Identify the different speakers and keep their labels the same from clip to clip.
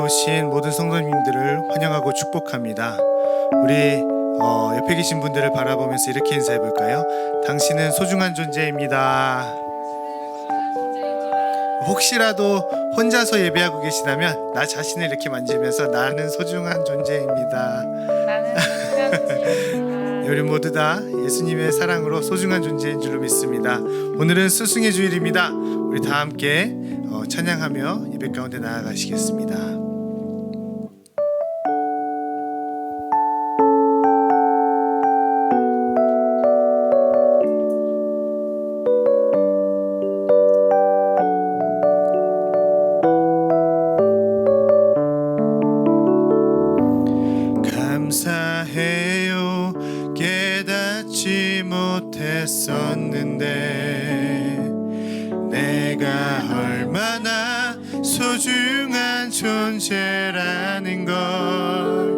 Speaker 1: 나오신 모든 성도님들을 환영하고 축복합니다. 우리 옆에 계신 분들을 바라보면서 이렇게 인사해 볼까요? 당신은 소중한 존재입니다. 혹시라도 혼자서 예배하고 계시다면 나 자신을 이렇게 만지면서 나는 소중한 존재입니다. 우리 모두 다 예수님의 사랑으로 소중한 존재인 줄로 믿습니다. 오늘은 스승의 주일입니다. 우리 다 함께 찬양하며 예배 가운데 나아가시겠습니다. 감사해요. 깨닫지 못했었는데 내가 얼마나 소중한 존재라는 걸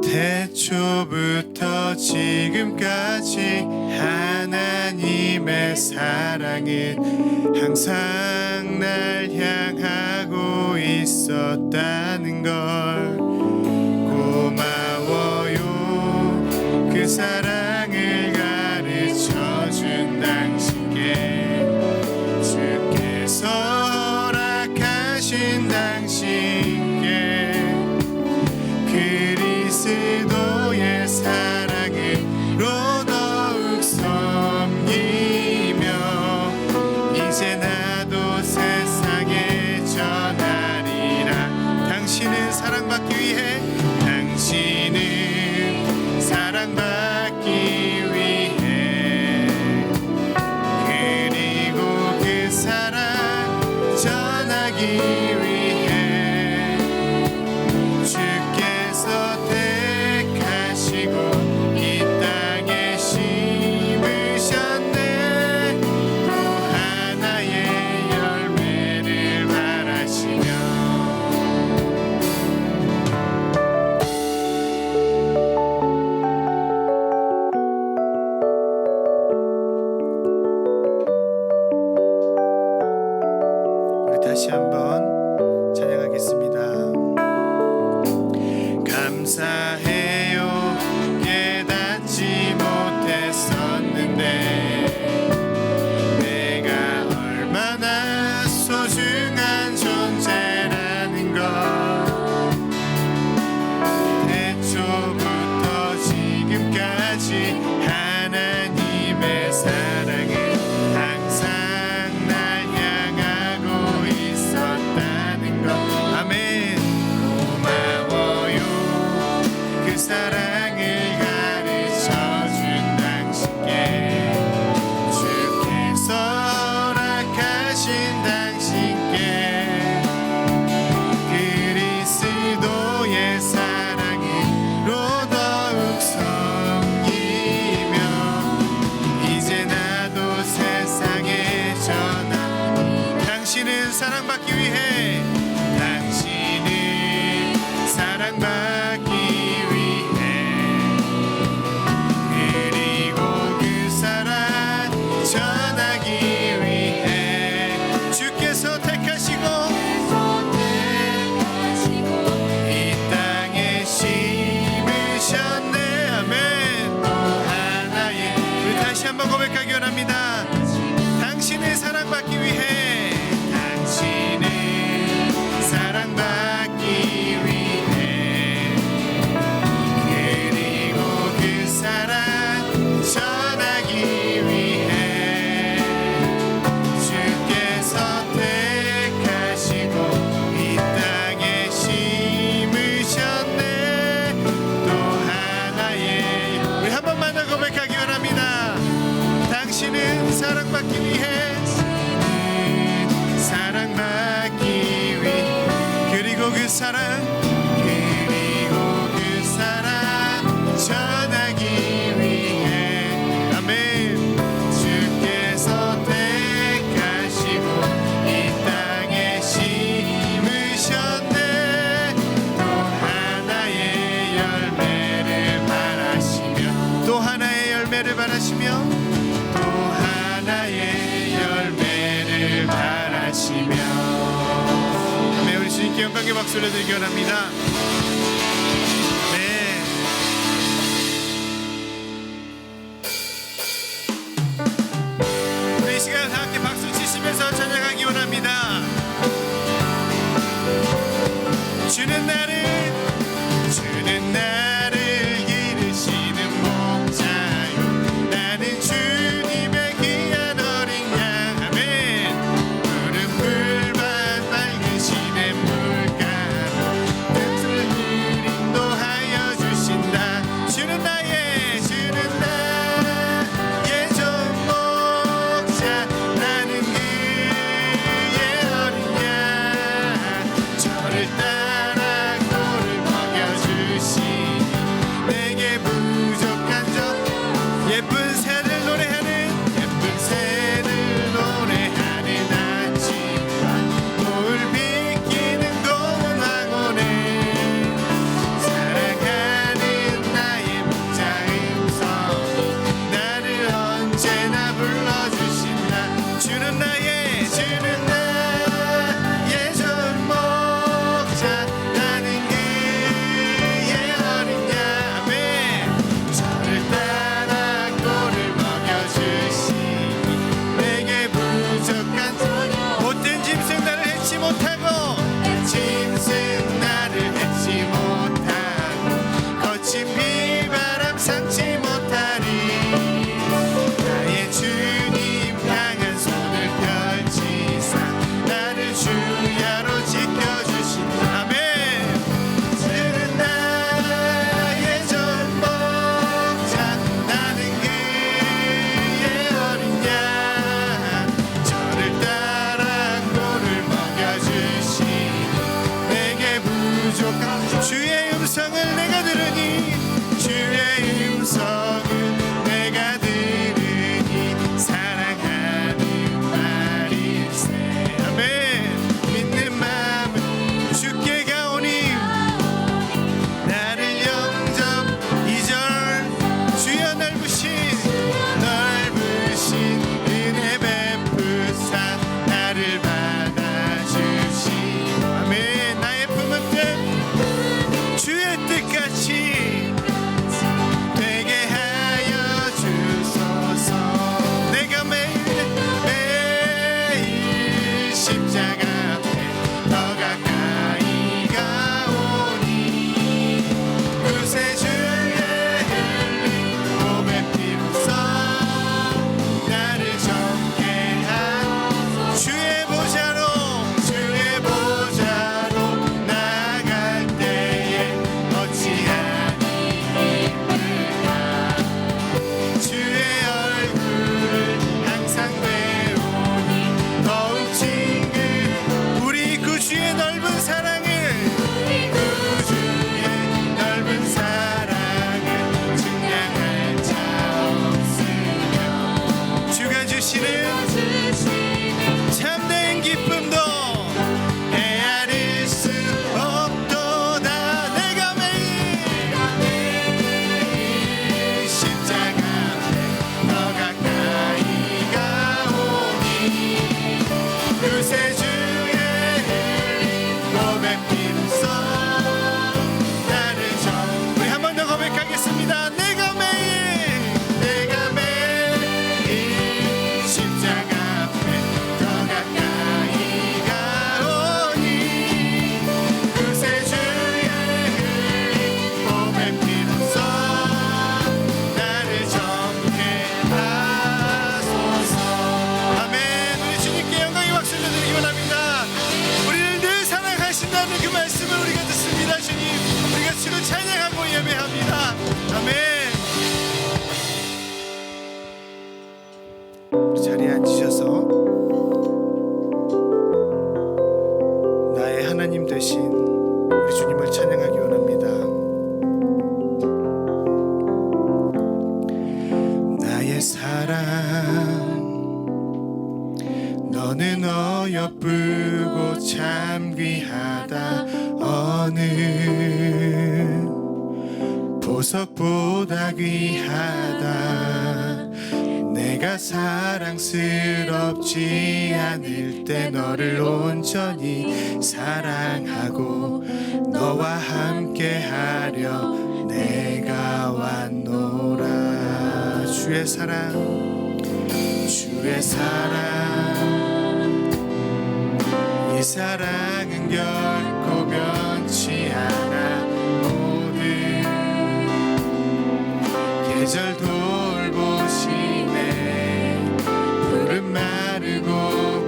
Speaker 1: 태초부터 지금까지 하나님의 사랑은 항상 날 향하고 있었다는 걸 고마워요. 그 사랑을 가르쳐준 당신께 주께서 허락하신 당신께 그리스도의 사랑으로 더욱 섬기며 이제 나도 세상에 전하리라. 당신은 사랑받기 위해 당신은 사랑받기 위해 그리고 그 사랑 전하기 위해 주께서 택하시고 이 땅에 심으셨네. 또 하나의 열매를 바라시며 다시 한번 찬양하겠습니다. 감사해요. 깨닫지 못했었는데 내가 얼마나 소중한 존재라는 걸 태초부터 지금까지 하나님의 사랑을 항상 날 향하고 있었다는 것. 아멘. 고마워요. 그 사랑을 가르쳐준 당신께 주께서 허락하신 당신께 그리스도의 사랑으로 더욱 섬기며 이제 나도 세상에 전하. 당신은 사랑받기 위해 당신은 사랑받기 위해 그리고 그 사랑 전하기 위해 주께서 택하시고 이 땅에 심으셨네. 아멘. 또 하나의 우리 다시 한번 고백하기 원합니다. 당신을 사랑받기 위해 당신을 사랑받기 위해 그리고 그 사랑 전하기 위해 주께서 택하시고 이 땅에 심으셨네. 또 하나의 우리 한 번만 더 고백하기 원합니다. 당신은 사랑받기 위해 사랑받기 위해 그리고 그 사랑 전하기 위해 아멘. 주께서 택하시고 이 땅에 심으셨네. 또 하나의 열매를 바라시며 또 하나의 열매를 바라시며 또 하나의 열매를 바라시며 아멘. 우리 주님께 주님께 영광의 박수 올려드리기 원합니다. 네. 우리 이 시간 다 함께 박수 치시면서 찬양하기 원합니다. 주는 나를 기르시는 목자요, 나는 주님의 귀한 어린 양. 아멘. 푸른 풀밭 밝은 시냇 물가로 뜻을 인도하여 주신다. 주는 나의 좋은 목자, 나는 그의 어린 양. 저를 따라 꼴을 먹여주시니 내게 부족한 점. 예쁜 새를 노래하는 아침과 노을 비키는 고운 황혼에 사랑하는 나의 목자 음성이 나를 언제나 불러주신다. 주는 나의 좋은 목자, 나는 그의 어린 양. 아멘. 저를 따라 꼴을 먹여주시니 내게 부족한 점. 못된 짐승 나를 해치 못하고 거친 비바람 상치 못하리. 나의 주님 강한 손을 펼치사 나를 주야로 지켜주신다. 아멘. 주는 나의 좋은 목자, 나는 그의 어린 양. 저를 따라 꼴을 먹여주시니 내게 부족한 주의 음성을 내가 들으니, 주의 음성을 내가 들으니 사랑하는 말일세. 아멘. 믿는 마음은 주께 가오니 나를 영접. 2절 주여 넓으신 은혜 베푸사 나를 받아주시고. 아멘. 나의 품은 뜻 주의 뜻같이 되게 하여 주소서. 내가 매일 십자가 앞에 더 가까이 가오니 구세주의 흘린 몸의 피로써 나를 정케한 주의 보좌로 나아갈 때에 어찌하니 기쁠까. 주의 얼굴을 항상 배우니 더욱 친근. 우리 구주의 넓은 사랑을 증량할 자 없으며 주가 주시는 참된 기쁨도 헤아릴 수 없도다. 내가 매일 십자가 앞에 더 가까이 가오니 구세주의 흘린 몸의 피로써 나를 우리 한 번 더 고백하겠습니다. 내가 매일 십자가 앞에 더 가까이 가오니 구세주의 흘린 몸의 피로써 나를 정케 하소서. 아멘. 우리 주님께 영광의 박수를 드리기 원합니다. 우리를 늘 사랑하신다는 그 말씀을 우리가 듣습니다. 주님, 우리가 주를 찬양하고 예배합니다. 아멘. 우리 자리에 앉으셔서 나의 하나님 되신 우리 주님을 찬양하기 원합니다. 나의 사랑, 너는 어여쁘고 참 귀하다. 어느 보석보다 귀하다. 내가 내가 사랑스럽지 않을 때 너를 온전히 사랑하고 너와 함께하려 내가 왔노라. 주의 사랑, 주의 사랑, 이 사랑은 결코 변치 않아. 모든 계절 돌보시네. 푸른 마르고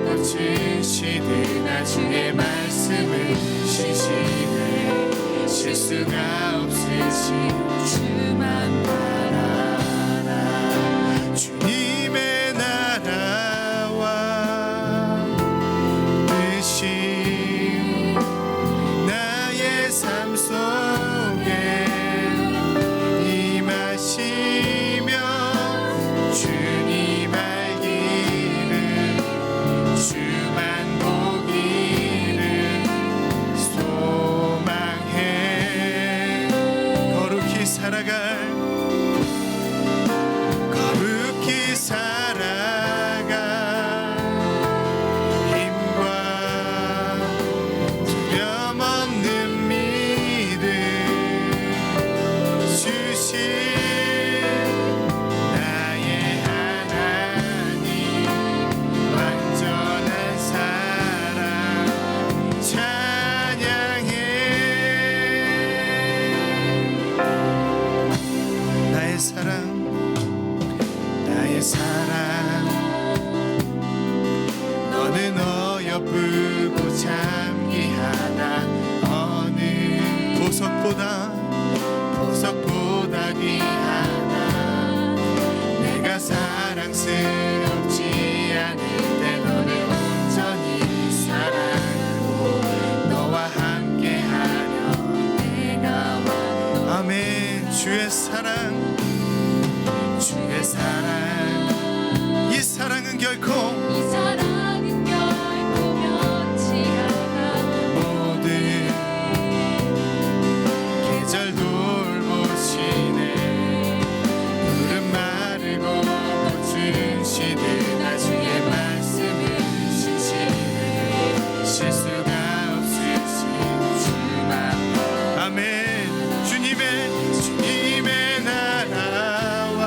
Speaker 1: 꽃은 시드나 주의 말씀을 쉬시네. 실수가 없으신 주만 바라라. 주님의 나라와 뜻이 나의 삶 속에 임하시며 주님 알기를 주만 보기를 소망해. 거룩히 살아갈 힘과 두려움 없는 믿음 주신 나의 하나님, 완전한 사랑 찬양해. 나의 사랑, 나의 사랑, 너는 어여쁘고 참기하다. 어느 보석보다 귀하다. 내가 사랑스럽지 않을 때 너를 온전히 사랑하고 너와 함께하려 내가 왔노라. 아멘. 주의 사랑, 주의 사랑, 이 사랑은 결코 변치 않아. 모든 계절 돌보시네. 푸른 마르고 꽃은 시드나 주의 말씀을 쉬시네. 실수가 없으신 주만. 아멘. 주님의 나라와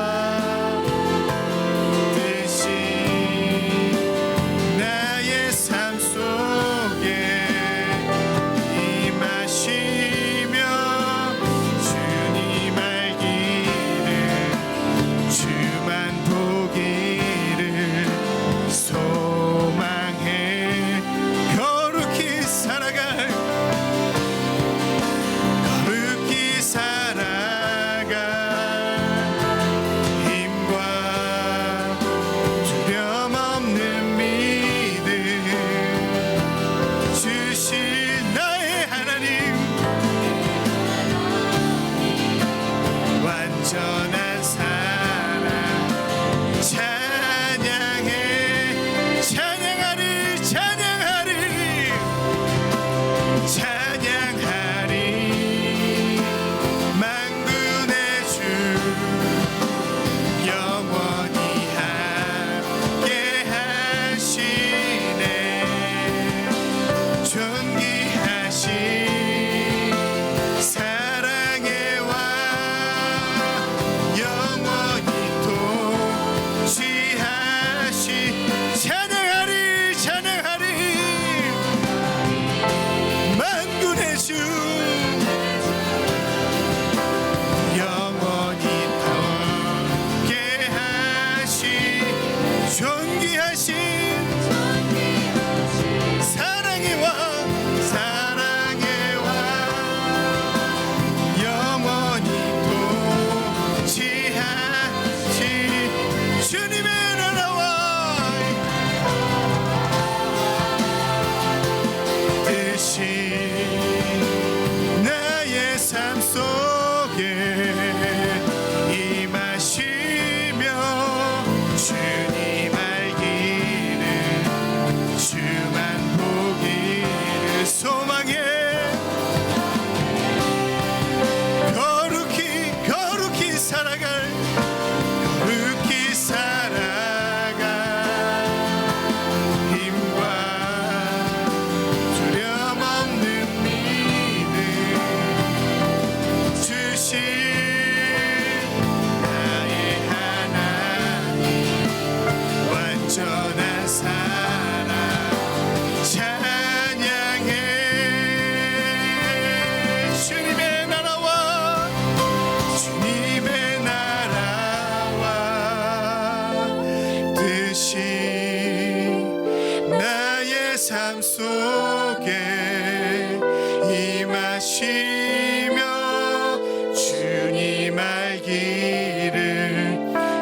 Speaker 1: 주님 알기를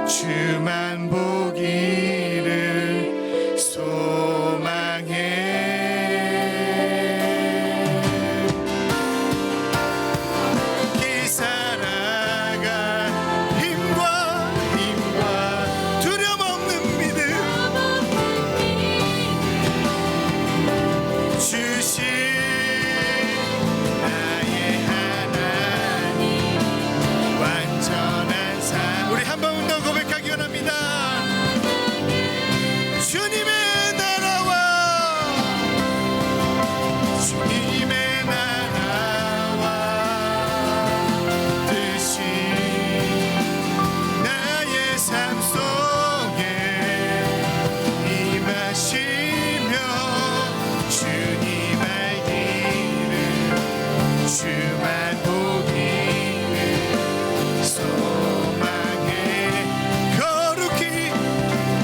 Speaker 1: 주만 보기를 소망해. 이 살아갈 힘과 두려움 없는 믿음 주신 나의 하나님 완전한 삶. 우리 한 번 더 고백하기 원합니다. 주님의 나라와 주님의 나라와 뜻이 나의 삶 속에 임하시며 주님 알기를 주만 보기를 소망해.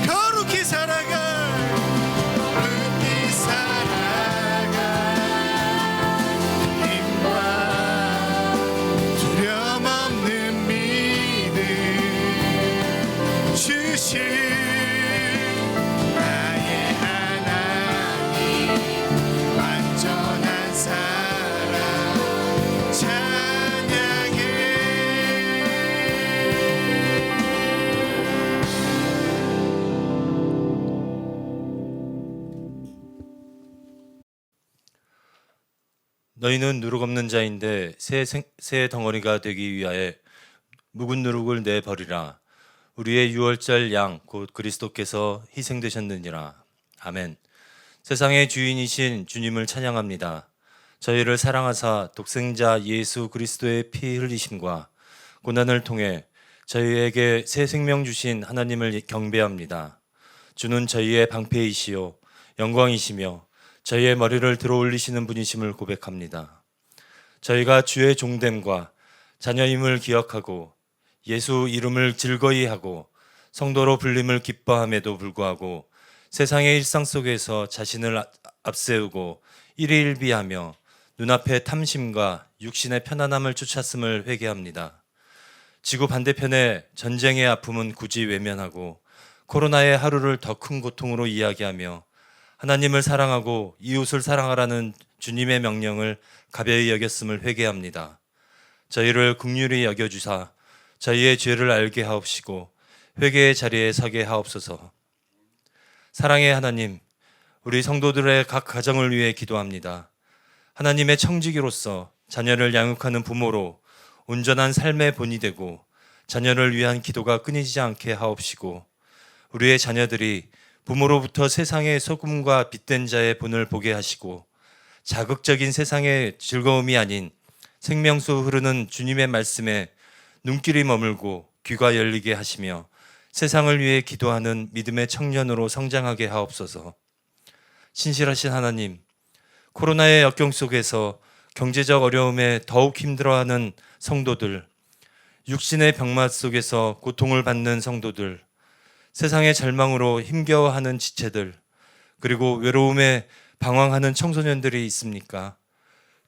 Speaker 1: 거룩히 살아갈 힘과 두려움 없는 믿음 주신 나의 하나님 완전한 사랑 찬양해.
Speaker 2: 너희는 누룩 없는 자인데 새 덩어리가 되기 위하여 묵은 누룩을 내버리라. 우리의 유월절 양 곧 그리스도께서 희생되셨느니라. 아멘. 세상의 주인이신 주님을 찬양합니다. 저희를 사랑하사 독생자 예수 그리스도의 피 흘리심과 고난을 통해 저희에게 새 생명 주신 하나님을 경배합니다. 주는 저희의 방패이시요 영광이시며 저희의 머리를 들어올리시는 분이심을 고백합니다. 저희가 주의 종됨과 자녀임을 기억하고 예수 이름을 즐거이 하고 성도로 불림을 기뻐함에도 불구하고 세상의 일상 속에서 자신을 앞세우고 일희일비하며 눈앞의 탐심과 육신의 편안함을 쫓았음을 회개합니다. 지구 반대편의 전쟁의 아픔은 굳이 외면하고 코로나의 하루를 더 큰 고통으로 이야기하며 하나님을 사랑하고 이웃을 사랑하라는 주님의 명령을 가벼이 여겼음을 회개합니다. 저희를 긍휼히 여겨주사 저희의 죄를 알게 하옵시고 회개의 자리에 서게 하옵소서. 사랑의 하나님, 우리 성도들의 각 가정을 위해 기도합니다. 하나님의 청지기로서 자녀를 양육하는 부모로 온전한 삶의 본이 되고 자녀를 위한 기도가 끊이지 않게 하옵시고 우리의 자녀들이 부모로부터 세상의 소금과 빛된 자의 본을 보게 하시고 자극적인 세상의 즐거움이 아닌 생명수 흐르는 주님의 말씀에 눈길이 머물고 귀가 열리게 하시며 세상을 위해 기도하는 믿음의 청년으로 성장하게 하옵소서. 신실하신 하나님, 코로나의 역경 속에서 경제적 어려움에 더욱 힘들어하는 성도들, 육신의 병맛 속에서 고통을 받는 성도들, 세상의 절망으로 힘겨워하는 지체들, 그리고 외로움에 방황하는 청소년들이 있습니까?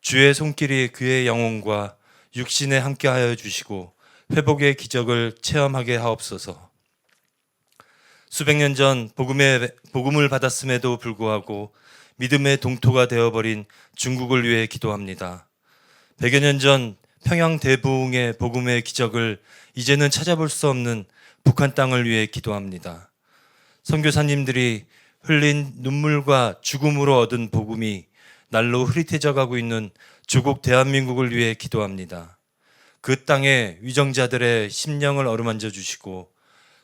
Speaker 2: 주의 손길이 그의 영혼과 육신에 함께하여 주시고 회복의 기적을 체험하게 하옵소서. 수백 년 전 복음을 받았음에도 불구하고 믿음의 동토가 되어버린 중국을 위해 기도합니다. 100여 년 전 평양 대부흥의 복음의 기적을 이제는 찾아볼 수 없는 북한 땅을 위해 기도합니다. 선교사님들이 흘린 눈물과 죽음으로 얻은 복음이 날로 흐릿해져 가고 있는 조국 대한민국을 위해 기도합니다. 그 땅의 위정자들의 심령을 어루만져 주시고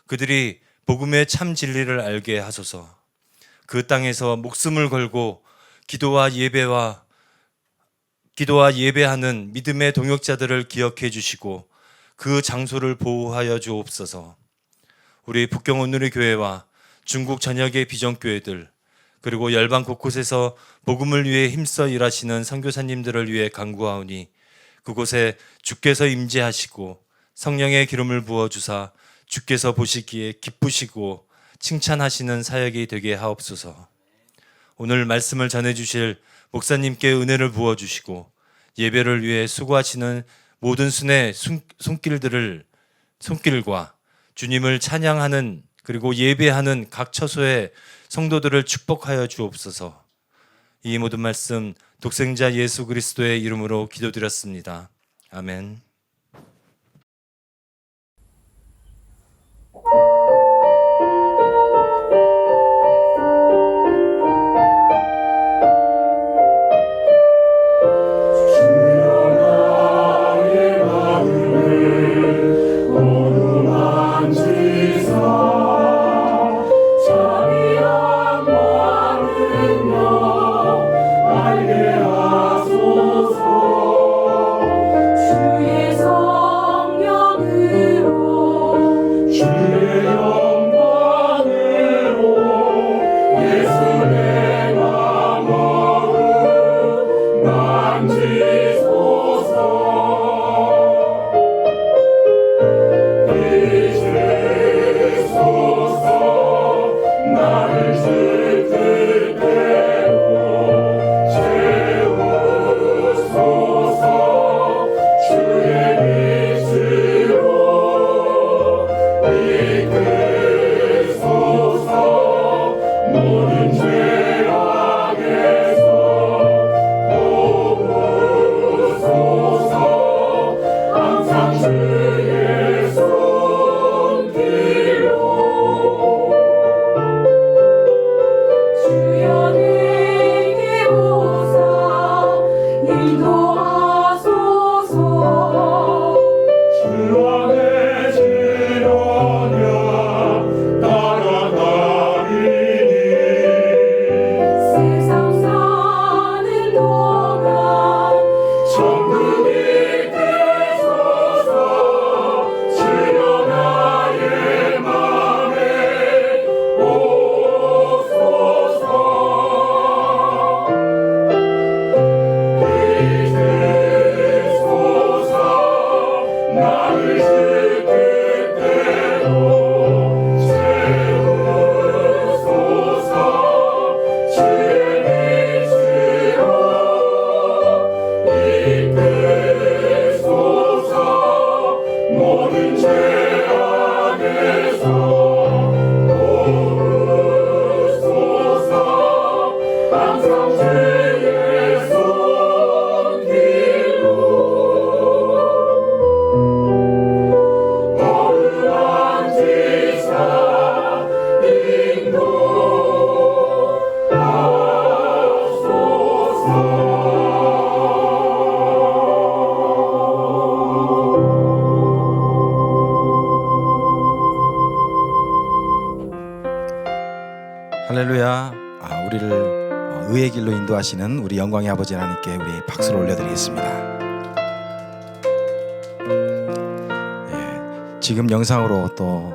Speaker 2: 그들이 복음의 참 진리를 알게 하소서. 그 땅에서 목숨을 걸고 기도와 예배하는 믿음의 동역자들을 기억해 주시고 그 장소를 보호하여 주옵소서. 우리 북경 온누리 교회와 중국 전역의 비전교회들 그리고 열방 곳곳에서 복음을 위해 힘써 일하시는 선교사님들을 위해 간구하오니 그곳에 주께서 임재하시고 성령의 기름을 부어주사 주께서 보시기에 기쁘시고 칭찬하시는 사역이 되게 하옵소서. 오늘 말씀을 전해주실 목사님께 은혜를 부어주시고 예배를 위해 수고하시는 모든 순의 손길과 주님을 찬양하는 그리고 예배하는 각 처소의 성도들을 축복하여 주옵소서. 이 모든 말씀 독생자 예수 그리스도의 이름으로 기도드렸습니다. 아멘.
Speaker 3: 할렐루야. 우리를 의의 길로 인도하시는 우리 영광의 아버지 하나님께 우리 박수를 올려드리겠습니다. 지금 영상으로 또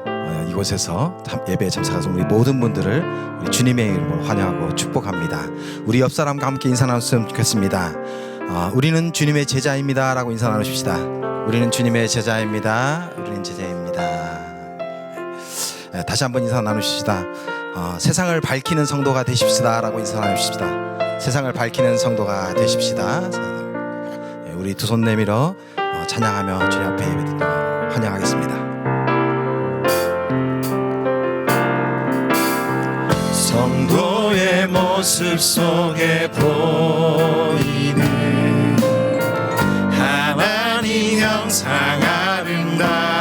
Speaker 3: 이곳에서 예배에 참석하신 우리 모든 분들을 우리 주님의 이름으로 환영하고 축복합니다. 우리 옆 사람과 함께 인사 나눴으면 좋겠습니다. 우리는 주님의 제자입니다 라고 인사 나누십시다. 우리는 주님의 제자입니다. 우리는 제자입니다. 다시 한번 인사 나누십시다. 세상을 밝히는 성도가 되십시다 라고 인사 나누십시다. 세상을 밝히는 성도가 되십시다. 우리 두 손 내밀어 찬양하며 주님 앞에 환영하겠습니다.
Speaker 1: 성도의 모습 속에 보이는 하나님 형상 아름다워라.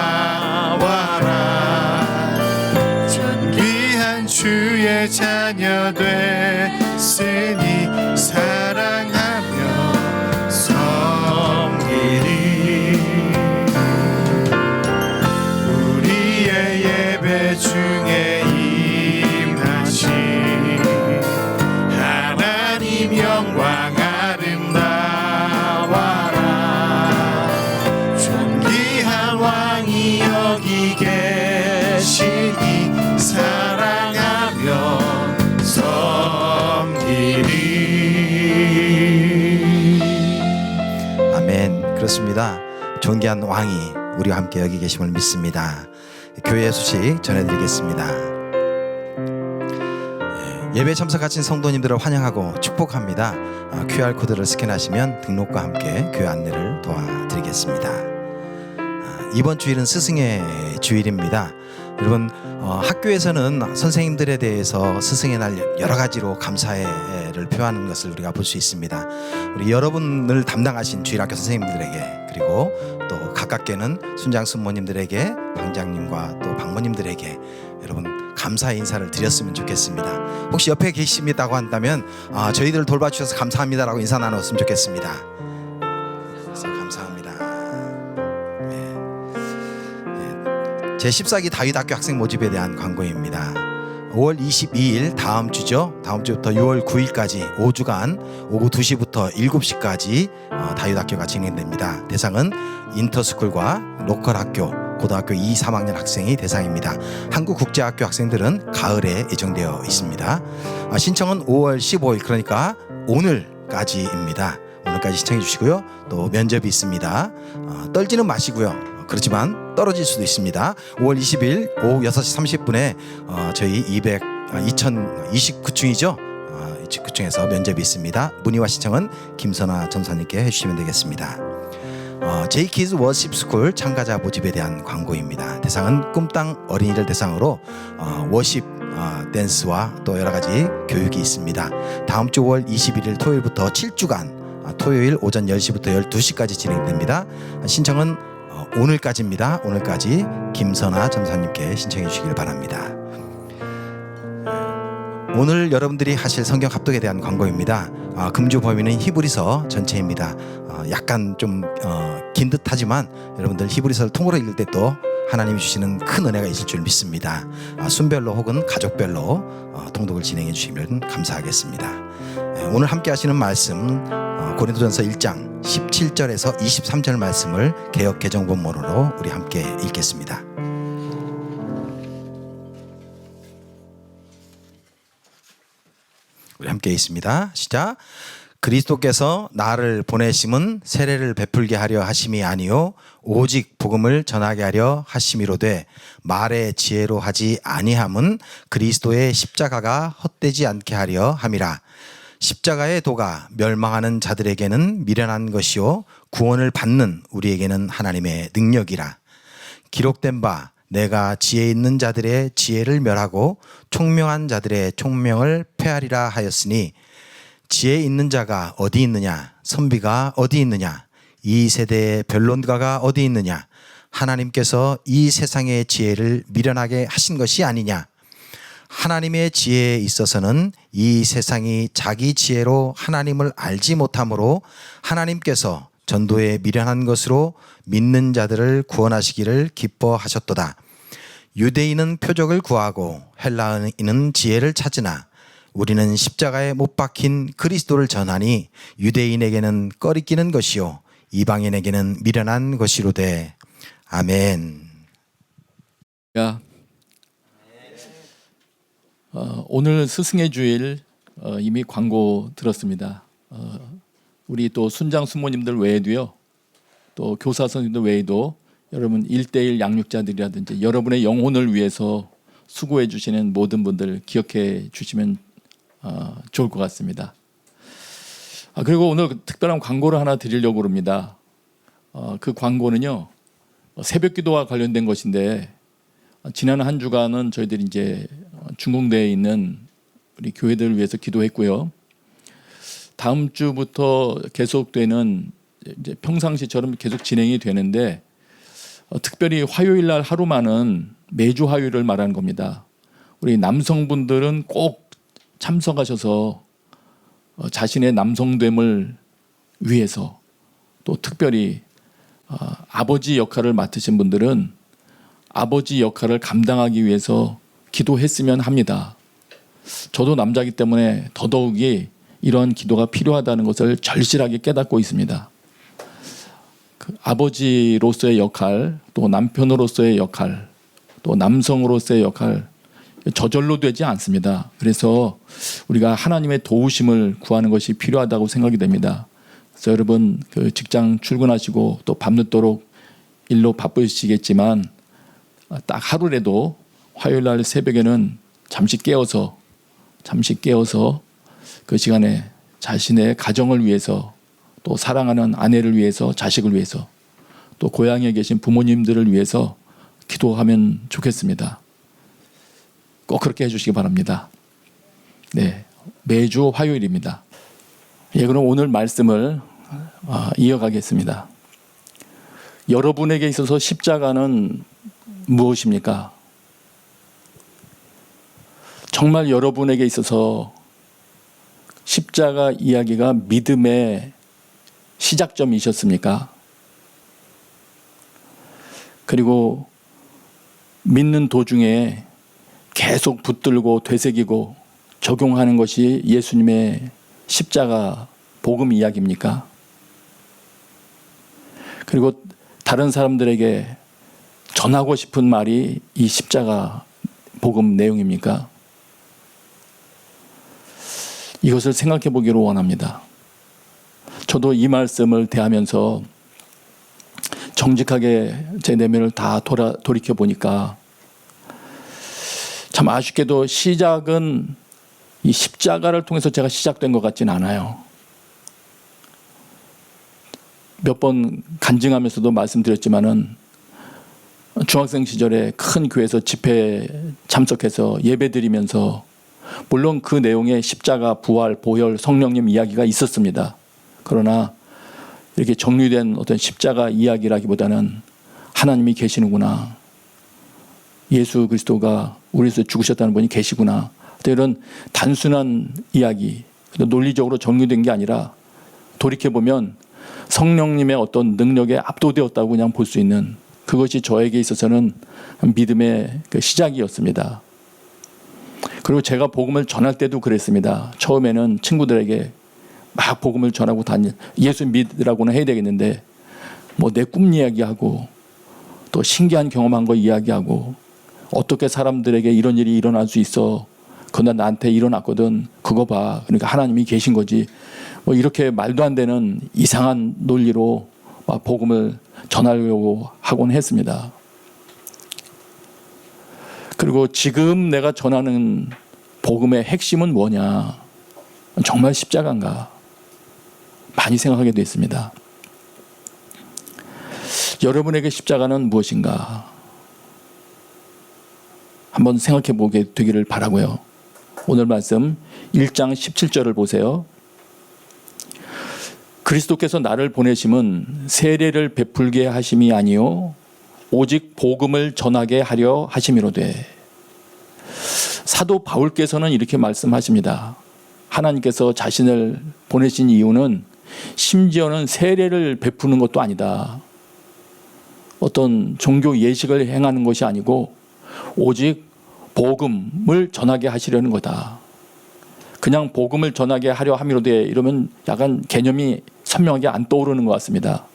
Speaker 1: 존귀한 주의 자녀 됐으니 사랑하며 섬기리. 우리의 예배 중에 하나님 영광 아름다워라. 존귀한 왕이 여기 계시니 사랑하며 섬기리.
Speaker 3: 아멘. 그렇습니다. 존귀한 왕이 우리와 함께 여기 계심을 믿습니다. 교회 소식 전해드리겠습니다. 예배 참석하신 성도님들을 환영하고 축복합니다. QR코드를 스캔하시면 등록과 함께 교회 안내를 도와드리겠습니다. 이번 주일은 스승의 주일입니다. 여러분, 학교에서는 선생님들에 대해서 스승의 날 여러 가지로 감사를 표하는 것을 우리가 볼 수 있습니다. 우리 여러분을 담당하신 주일학교 선생님들에게, 그리고 또 가깝게는 순장 순모님들에게, 방장님과 또 방모님들에게 여러분 감사의 인사를 드렸으면 좋겠습니다. 혹시 옆에 계십니다고 한다면 저희들을 돌봐주셔서 감사합니다라고 인사 나눴으면 좋겠습니다. 감사합니다. 제14기 다윗학교 학생 모집에 대한 광고입니다. 5월 22일 다음 주죠. 다음 주부터 6월 9일까지 5주간 오후 2시부터 7시까지 다윗학교가 진행됩니다. 대상은 인터스쿨과 로컬 학교, 고등학교 2, 3학년 학생이 대상입니다. 한국국제학교 학생들은 가을에 예정되어 있습니다. 신청은 5월 15일, 그러니까 오늘까지입니다. 오늘까지 신청해 주시고요. 또 면접이 있습니다. 떨지는 마시고요. 그렇지만 떨어질 수도 있습니다. 5월 20일 오후 6시 30분에 저희 2029층이죠. 29층에서 면접이 있습니다. 문의와 신청은 김선아 전사님께 해주시면 되겠습니다. J-Kids 워십 스쿨 참가자 모집에 대한 광고입니다. 대상은 꿈땅 어린이들 대상으로 워십 댄스와 또 여러 가지 교육이 있습니다. 다음 주 5월 21일 토요일부터 7주간 토요일 오전 10시부터 12시까지 진행됩니다. 신청은 오늘까지입니다. 오늘까지 김선아 전사님께 신청해 주시길 바랍니다. 오늘 여러분들이 하실 성경 합독에 대한 광고입니다. 금주 범위는 히브리서 전체입니다. 약간 좀 긴 듯하지만 여러분들 히브리서를 통으로 읽을 때 또 하나님이 주시는 큰 은혜가 있을 줄 믿습니다. 순별로 혹은 가족별로 통독을 진행해 주시면 감사하겠습니다. 오늘 함께 하시는 말씀 고린도전서 1장 17절에서 23절 말씀을 개역 개정 본문으로 우리 함께 읽겠습니다. 우리 함께 있습니다. 시작. 그리스도께서 나를 보내심은 세례를 베풀게 하려 하심이 아니요 오직 복음을 전하게 하려 하심이로되 말의 지혜로 하지 아니함은 그리스도의 십자가가 헛되지 않게 하려 함이라. 십자가의 도가 멸망하는 자들에게는 미련한 것이요 구원을 받는 우리에게는 하나님의 능력이라. 기록된 바 내가 지혜 있는 자들의 지혜를 멸하고 총명한 자들의 총명을 폐하리라 하였으니 지혜 있는 자가 어디 있느냐? 선비가 어디 있느냐? 이 세대의 변론가가 어디 있느냐? 하나님께서 이 세상의 지혜를 미련하게 하신 것이 아니냐? 하나님의 지혜에 있어서는 이 세상이 자기 지혜로 하나님을 알지 못하므로 하나님께서 전도에 미련한 것으로 믿는 자들을 구원하시기를 기뻐하셨도다. 유대인은 표적을 구하고 헬라인은 지혜를 찾으나 우리는 십자가에 못 박힌 그리스도를 전하니 유대인에게는 꺼리끼는 것이요 이방인에게는 미련한 것이로되. 아멘.
Speaker 4: 오늘 스승의 주일 이미 광고 들었습니다. 우리 또 순장 순모님들 외에도요, 또 교사 선생님들 외에도 여러분 1:1 양육자들이라든지 여러분의 영혼을 위해서 수고해 주시는 모든 분들 기억해 주시면 좋을 것 같습니다. 그리고 오늘 특별한 광고를 하나 드리려고 합니다. 그 광고는요, 새벽기도와 관련된 것인데 지난 한 주간은 저희들이 이제 중공대에 있는 우리 교회들을 위해서 기도했고요. 다음 주부터 계속되는 이제 평상시처럼 계속 진행이 되는데 특별히 화요일 날 하루만은 매주 화요일을 말하는 겁니다. 우리 남성분들은 꼭 참석하셔서 자신의 남성됨을 위해서 또 특별히 아버지 역할을 맡으신 분들은 아버지 역할을 감당하기 위해서 기도했으면 합니다. 저도 남자이기 때문에 더더욱이 이러한 기도가 필요하다는 것을 절실하게 깨닫고 있습니다. 그 아버지로서의 역할, 또 남편으로서의 역할, 또 남성으로서의 역할 저절로 되지 않습니다. 그래서 우리가 하나님의 도우심을 구하는 것이 필요하다고 생각이 됩니다. 그래서 여러분 그 직장 출근하시고 또 밤늦도록 일로 바쁘시겠지만 딱 하루라도 화요일 날 새벽에는 잠시 깨어서 잠시 깨어서 그 시간에 자신의 가정을 위해서, 또 사랑하는 아내를 위해서, 자식을 위해서, 또 고향에 계신 부모님들을 위해서 기도하면 좋겠습니다. 꼭 그렇게 해주시기 바랍니다. 네, 매주 화요일입니다. 예, 그럼 오늘 말씀을 이어가겠습니다. 여러분에게 있어서 십자가는 무엇입니까? 정말 여러분에게 있어서 십자가 이야기가 믿음의 시작점이셨습니까? 그리고 믿는 도중에 계속 붙들고 되새기고 적용하는 것이 예수님의 십자가 복음 이야기입니까? 그리고 다른 사람들에게 전하고 싶은 말이 이 십자가 복음 내용입니까? 이것을 생각해 보기를 원합니다. 저도 이 말씀을 대하면서 정직하게 제 내면을 다 돌이켜 보니까 참 아쉽게도 시작은 이 십자가를 통해서 제가 시작된 것 같진 않아요. 몇 번 간증하면서도 말씀드렸지만은 중학생 시절에 큰 교회에서 집회에 참석해서 예배드리면서 물론 그 내용에 십자가, 부활, 보혈, 성령님 이야기가 있었습니다. 그러나 이렇게 정리된 어떤 십자가 이야기라기보다는 하나님이 계시는구나, 예수 그리스도가 우리에서 죽으셨다는 분이 계시구나, 이런 단순한 이야기, 논리적으로 정리된 게 아니라 돌이켜보면 성령님의 어떤 능력에 압도되었다고 그냥 볼 수 있는, 그것이 저에게 있어서는 믿음의 그 시작이었습니다. 그리고 제가 복음을 전할 때도 그랬습니다. 처음에는 친구들에게 막 복음을 전하고 예수 믿으라고는 해야 되겠는데 뭐 내 꿈 이야기하고 또 신기한 경험한 거 이야기하고 어떻게 사람들에게 이런 일이 일어날 수 있어, 그건 나한테 일어났거든, 그거 봐, 그러니까 하나님이 계신 거지, 뭐 이렇게 말도 안 되는 이상한 논리로 막 복음을 전하려고 하곤 했습니다. 그리고 지금 내가 전하는 복음의 핵심은 뭐냐, 정말 십자가인가 많이 생각하게 됐습니다. 여러분에게 십자가는 무엇인가 한번 생각해 보게 되기를 바라고요. 오늘 말씀 1장 17절을 보세요. 그리스도께서 나를 보내심은 세례를 베풀게 하심이 아니요 오직 복음을 전하게 하려 하심이로되. 사도 바울께서는 이렇게 말씀하십니다. 하나님께서 자신을 보내신 이유는 심지어는 세례를 베푸는 것도 아니다, 어떤 종교 예식을 행하는 것이 아니고 오직 복음을 전하게 하시려는 거다. 그냥 복음을 전하게 하려 함이로되 이러면 약간 개념이 선명하게 안 떠오르는 것 같습니다.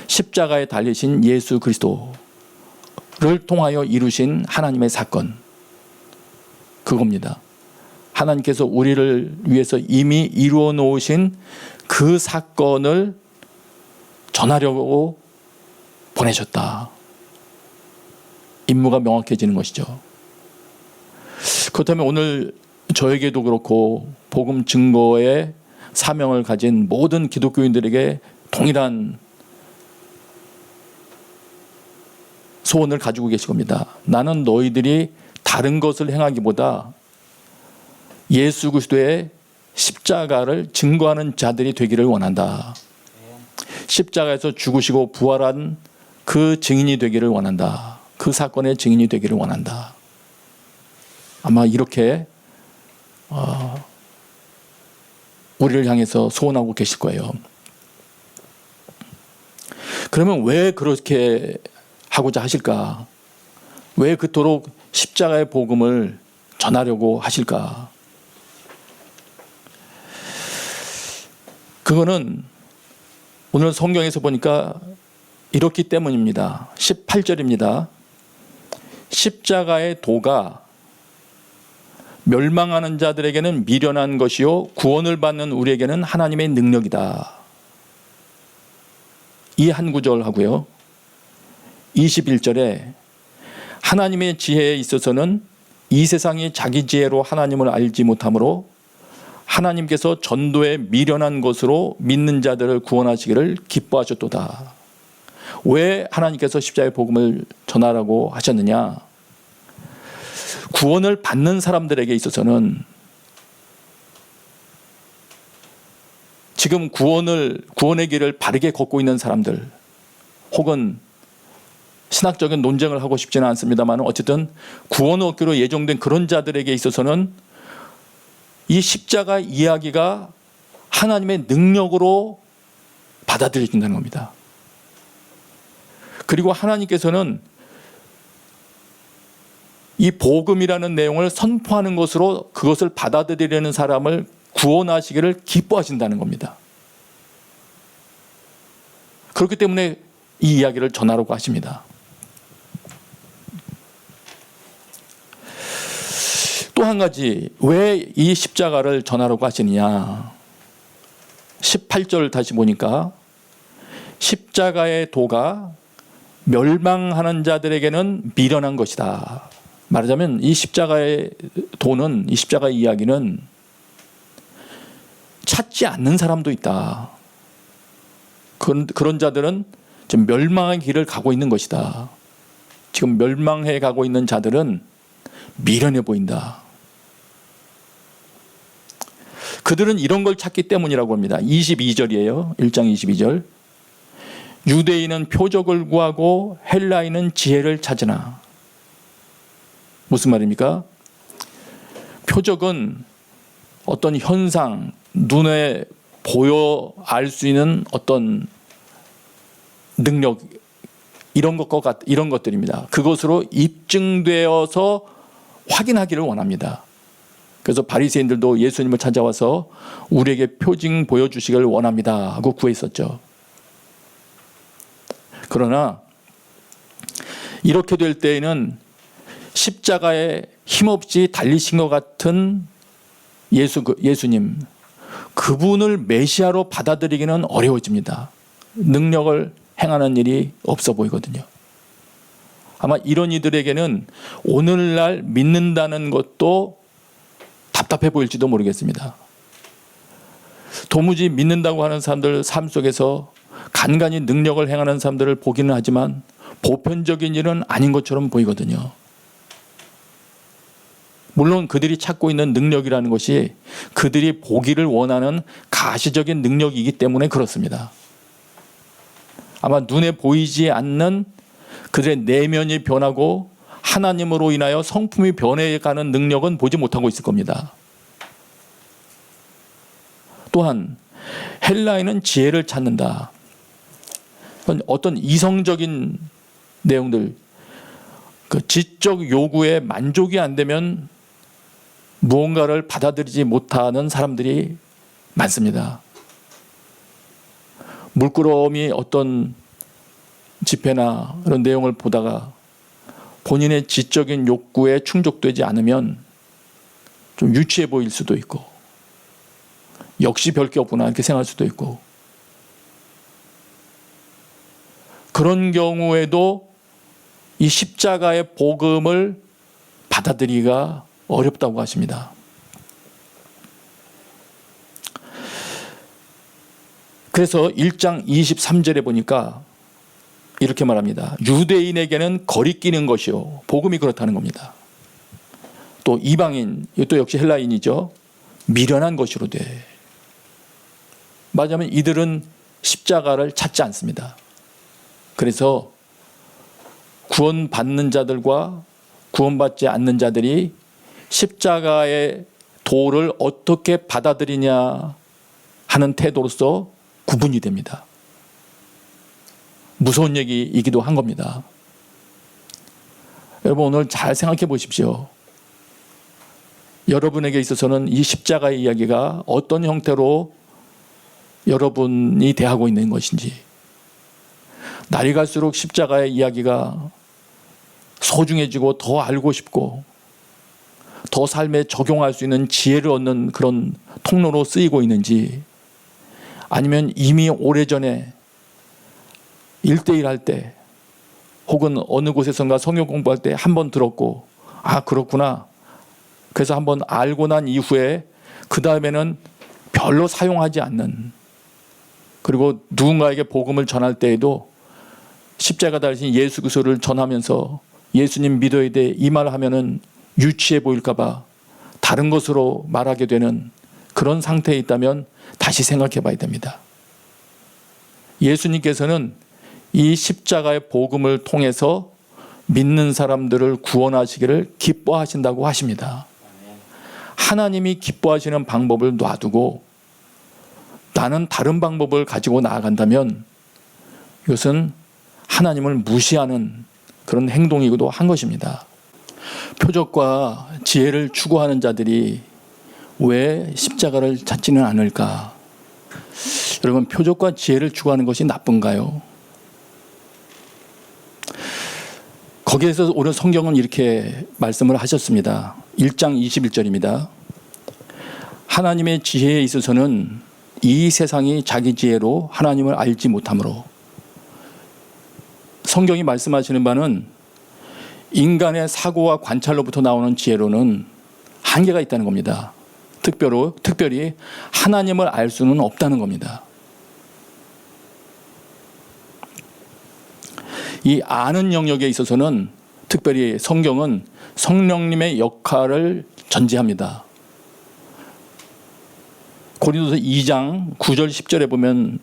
Speaker 4: 십자가에 달리신 예수 그리스도를 통하여 이루신 하나님의 사건, 그겁니다. 하나님께서 우리를 위해서 이미 이루어 놓으신 그 사건을 전하려고 보내셨다. 임무가 명확해지는 것이죠. 그렇다면 오늘 저에게도 그렇고 복음 증거의 사명을 가진 모든 기독교인들에게 동일한 소원을 가지고 계실 겁니다. 나는 너희들이 다른 것을 행하기보다 예수 그리스도의 십자가를 증거하는 자들이 되기를 원한다. 십자가에서 죽으시고 부활한 그 증인이 되기를 원한다. 그 사건의 증인이 되기를 원한다. 아마 이렇게 우리를 향해서 소원하고 계실 거예요. 그러면 왜 그렇게 하고자 하실까? 왜 그토록 십자가의 복음을 전하려고 하실까? 그거는 오늘 성경에서 보니까 이렇기 때문입니다. 18절입니다. 십자가의 도가 멸망하는 자들에게는 미련한 것이요 구원을 받는 우리에게는 하나님의 능력이다. 이 한 구절 하고요. 21절에 하나님의 지혜에 있어서는 이 세상이 자기 지혜로 하나님을 알지 못하므로 하나님께서 전도에 미련한 것으로 믿는 자들을 구원하시기를 기뻐하셨도다. 왜 하나님께서 십자가의 복음을 전하라고 하셨느냐? 구원을 받는 사람들에게 있어서는 지금 구원의 길을 바르게 걷고 있는 사람들, 혹은 신학적인 논쟁을 하고 싶지는 않습니다만 어쨌든 구원을 얻기로 예정된 그런 자들에게 있어서는 이 십자가 이야기가 하나님의 능력으로 받아들여진다는 겁니다. 그리고 하나님께서는 이 복음이라는 내용을 선포하는 것으로 그것을 받아들이려는 사람을 구원하시기를 기뻐하신다는 겁니다. 그렇기 때문에 이 이야기를 전하라고 하십니다. 또 한 가지, 왜 이 십자가를 전하라고 하시느냐? 18절 다시 보니까 십자가의 도가 멸망하는 자들에게는 미련한 것이다. 말하자면 이 십자가의 도는, 이 십자가의 이야기는 찾지 않는 사람도 있다. 그런 자들은 지금 멸망의 길을 가고 있는 것이다. 지금 멸망해 가고 있는 자들은 미련해 보인다. 그들은 이런 걸 찾기 때문이라고 합니다. 22절이에요. 1장 22절. 유대인은 표적을 구하고 헬라인은 지혜를 찾으나. 무슨 말입니까? 표적은 어떤 현상, 눈에 보여 알 수 있는 어떤 능력, 이런 것들입니다. 그것으로 입증되어서 확인하기를 원합니다. 그래서 바리새인들도 예수님을 찾아와서 우리에게 표징 보여주시기를 원합니다 하고 구했었죠. 그러나 이렇게 될 때에는 십자가에 힘없이 달리신 것 같은 예수님, 그분을 메시아로 받아들이기는 어려워집니다. 능력을 행하는 일이 없어 보이거든요. 아마 이런 이들에게는 오늘날 믿는다는 것도 답답해 보일지도 모르겠습니다. 도무지 믿는다고 하는 사람들 삶 속에서 간간히 능력을 행하는 사람들을 보기는 하지만 보편적인 일은 아닌 것처럼 보이거든요. 물론 그들이 찾고 있는 능력이라는 것이 그들이 보기를 원하는 가시적인 능력이기 때문에 그렇습니다. 아마 눈에 보이지 않는 그들의 내면이 변하고 하나님으로 인하여 성품이 변해가는 능력은 보지 못하고 있을 겁니다. 또한 헬라인은 지혜를 찾는다. 어떤 이성적인 내용들, 그 지적 요구에 만족이 안 되면 무언가를 받아들이지 못하는 사람들이 많습니다. 물끄러미 어떤 집회나 그런 내용을 보다가 본인의 지적인 욕구에 충족되지 않으면 좀 유치해 보일 수도 있고, 역시 별 게 없구나 이렇게 생각할 수도 있고, 그런 경우에도 이 십자가의 복음을 받아들이기가 어렵다고 하십니다. 그래서 1장 23절에 보니까 이렇게 말합니다. 유대인에게는 거리끼는 것이요, 복음이 그렇다는 겁니다. 또 이방인, 이것도 역시 헬라인이죠, 미련한 것이로 돼. 말하자면 이들은 십자가를 찾지 않습니다. 그래서 구원받는 자들과 구원받지 않는 자들이 십자가의 도를 어떻게 받아들이냐 하는 태도로서 구분이 됩니다. 무서운 얘기이기도 한 겁니다. 여러분 오늘 잘 생각해 보십시오. 여러분에게 있어서는 이 십자가의 이야기가 어떤 형태로 여러분이 대하고 있는 것인지, 날이 갈수록 십자가의 이야기가 소중해지고 더 알고 싶고 더 삶에 적용할 수 있는 지혜를 얻는 그런 통로로 쓰이고 있는지, 아니면 이미 오래전에 1대1 할 때 혹은 어느 곳에선가 성경 공부할 때 한 번 들었고, 아 그렇구나, 그래서 한번 알고 난 이후에 그 다음에는 별로 사용하지 않는, 그리고 누군가에게 복음을 전할 때에도 십자가 달리신 예수 그리스도를 전하면서 예수님 믿어야 돼 이 말을 하면은 유치해 보일까 봐 다른 것으로 말하게 되는 그런 상태에 있다면 다시 생각해 봐야 됩니다. 예수님께서는 이 십자가의 복음을 통해서 믿는 사람들을 구원하시기를 기뻐하신다고 하십니다. 하나님이 기뻐하시는 방법을 놔두고 나는 다른 방법을 가지고 나아간다면 이것은 하나님을 무시하는 그런 행동이기도 한 것입니다. 표적과 지혜를 추구하는 자들이 왜 십자가를 찾지는 않을까? 여러분, 표적과 지혜를 추구하는 것이 나쁜가요? 거기에서 오늘 성경은 이렇게 말씀을 하셨습니다. 1장 21절입니다. 하나님의 지혜에 있어서는 이 세상이 자기 지혜로 하나님을 알지 못하므로. 성경이 말씀하시는 바는 인간의 사고와 관찰로부터 나오는 지혜로는 한계가 있다는 겁니다. 특별히 하나님을 알 수는 없다는 겁니다. 이 아는 영역에 있어서는 특별히 성경은 성령님의 역할을 전제합니다. 고린도서 2장 9절 10절에 보면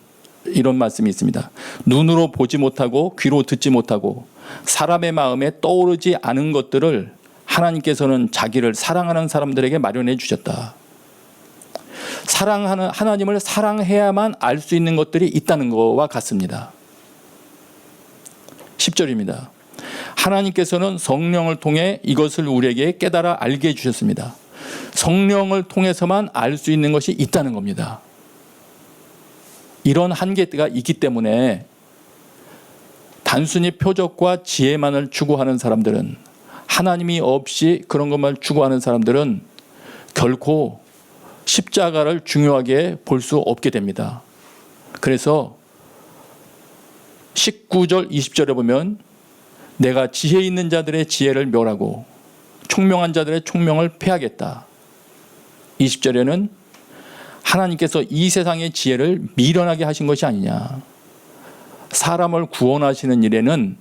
Speaker 4: 이런 말씀이 있습니다. 눈으로 보지 못하고 귀로 듣지 못하고 사람의 마음에 떠오르지 않은 것들을 하나님께서는 자기를 사랑하는 사람들에게 마련해 주셨다. 사랑하는 하나님을 사랑해야만 알 수 있는 것들이 있다는 것과 같습니다. 10절입니다. 하나님께서는 성령을 통해 이것을 우리에게 깨달아 알게 해주셨습니다. 성령을 통해서만 알 수 있는 것이 있다는 겁니다. 이런 한계가 있기 때문에 단순히 표적과 지혜만을 추구하는 사람들은, 하나님이 없이 그런 것만 추구하는 사람들은 결코 십자가를 중요하게 볼 수 없게 됩니다. 그래서 19절 20절에 보면 내가 지혜 있는 자들의 지혜를 멸하고 총명한 자들의 총명을 패하겠다. 20절에는 하나님께서 이 세상의 지혜를 미련하게 하신 것이 아니냐. 사람을 구원하시는 일에는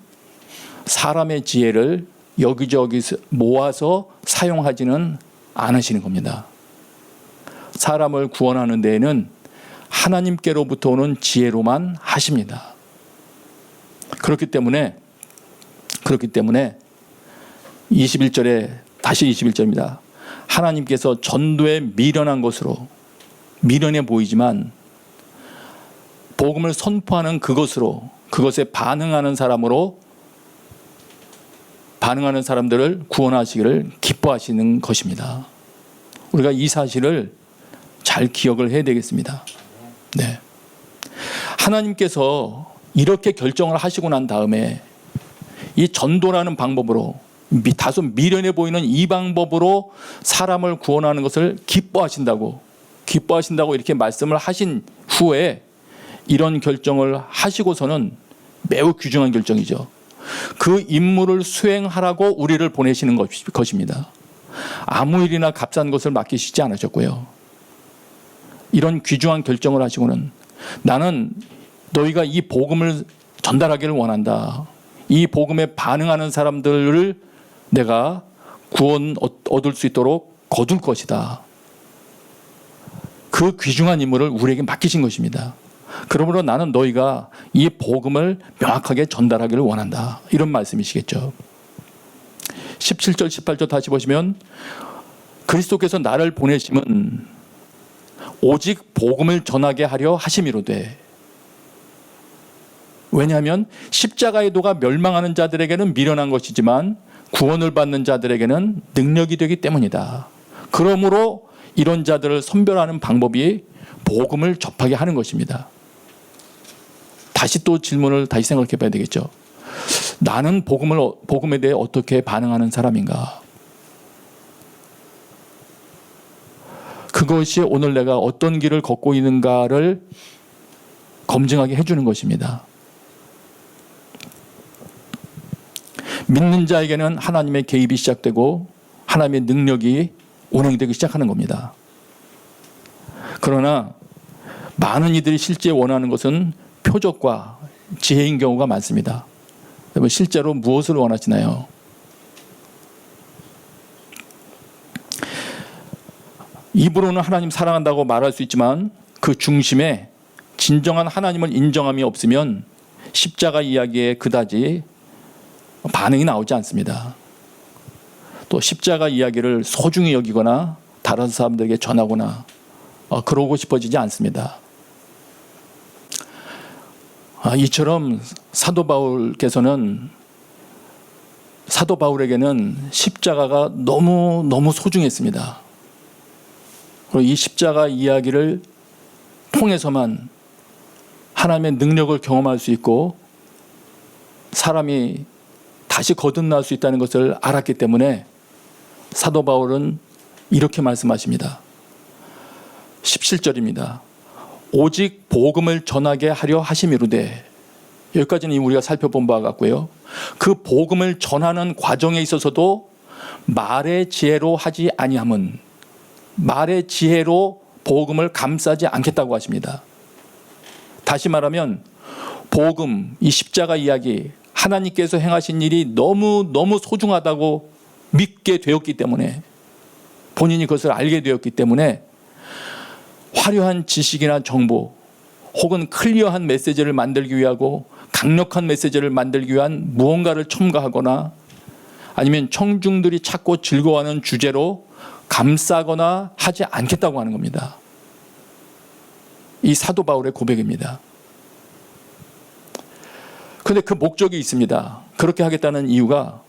Speaker 4: 사람의 지혜를 여기저기 모아서 사용하지는 않으시는 겁니다. 사람을 구원하는 데에는 하나님께로부터 오는 지혜로만 하십니다. 그렇기 때문에 21절에 다시 21절입니다. 하나님께서 전도에 미련한 것으로, 미련해 보이지만 복음을 선포하는 그것에 반응하는 사람들을 구원하시기를 기뻐하시는 것입니다. 우리가 이 사실을 잘 기억을 해야 되겠습니다. 네. 하나님께서 이렇게 결정을 하시고 난 다음에 이 전도라는 방법으로, 다소 미련해 보이는 이 방법으로 사람을 구원하는 것을 기뻐하신다고 이렇게 말씀을 하신 후에 이런 결정을 하시고서는 매우 귀중한 결정이죠. 그 임무를 수행하라고 우리를 보내시는 것입니다. 아무 일이나 값싼 것을 맡기시지 않으셨고요. 이런 귀중한 결정을 하시고는 나는 너희가 이 복음을 전달하기를 원한다. 이 복음에 반응하는 사람들을 내가 구원 얻을 수 있도록 거둘 것이다. 그 귀중한 임무를 우리에게 맡기신 것입니다. 그러므로 나는 너희가 이 복음을 명확하게 전달하기를 원한다. 이런 말씀이시겠죠. 17절 18절 다시 보시면 그리스도께서 나를 보내심은 오직 복음을 전하게 하려 하심이로되. 왜냐하면 십자가의 도가 멸망하는 자들에게는 미련한 것이지만 구원을 받는 자들에게는 능력이 되기 때문이다. 그러므로 이런 자들을 선별하는 방법이 복음을 접하게 하는 것입니다. 다시 또 질문을 다시 생각해 봐야 되겠죠. 나는 복음에 대해 어떻게 반응하는 사람인가? 그것이 오늘 내가 어떤 길을 걷고 있는가를 검증하게 해주는 것입니다. 믿는 자에게는 하나님의 개입이 시작되고 하나님의 능력이 운행되기 시작하는 겁니다. 그러나 많은 이들이 실제 원하는 것은 표적과 지혜인 경우가 많습니다. 여러분 실제로 무엇을 원하시나요? 입으로는 하나님 사랑한다고 말할 수 있지만 그 중심에 진정한 하나님을 인정함이 없으면 십자가 이야기에 그다지 반응이 나오지 않습니다. 또 십자가 이야기를 소중히 여기거나 다른 사람들에게 전하거나 그러고 싶어지지 않습니다. 이처럼 사도 바울에게는 십자가가 너무 소중했습니다. 그리고 이 십자가 이야기를 통해서만 하나님의 능력을 경험할 수 있고 사람이 다시 거듭날 수 있다는 것을 알았기 때문에 사도 바울은 이렇게 말씀하십니다. 17절입니다. 오직 복음을 전하게 하려 하심이로되, 여기까지는 우리가 살펴본 바와 같고요. 그 복음을 전하는 과정에 있어서도 말의 지혜로 하지 아니함은, 말의 지혜로 복음을 감싸지 않겠다고 하십니다. 다시 말하면 복음, 이 십자가 이야기, 하나님께서 행하신 일이 너무 소중하다고 믿게 되었기 때문에, 본인이 그것을 알게 되었기 때문에 화려한 지식이나 정보 혹은 클리어한 메시지를 만들기 위하고 강력한 메시지를 만들기 위한 무언가를 첨가하거나 아니면 청중들이 찾고 즐거워하는 주제로 감싸거나 하지 않겠다고 하는 겁니다. 이 사도 바울의 고백입니다. 그런데 그 목적이 있습니다. 그렇게 하겠다는 이유가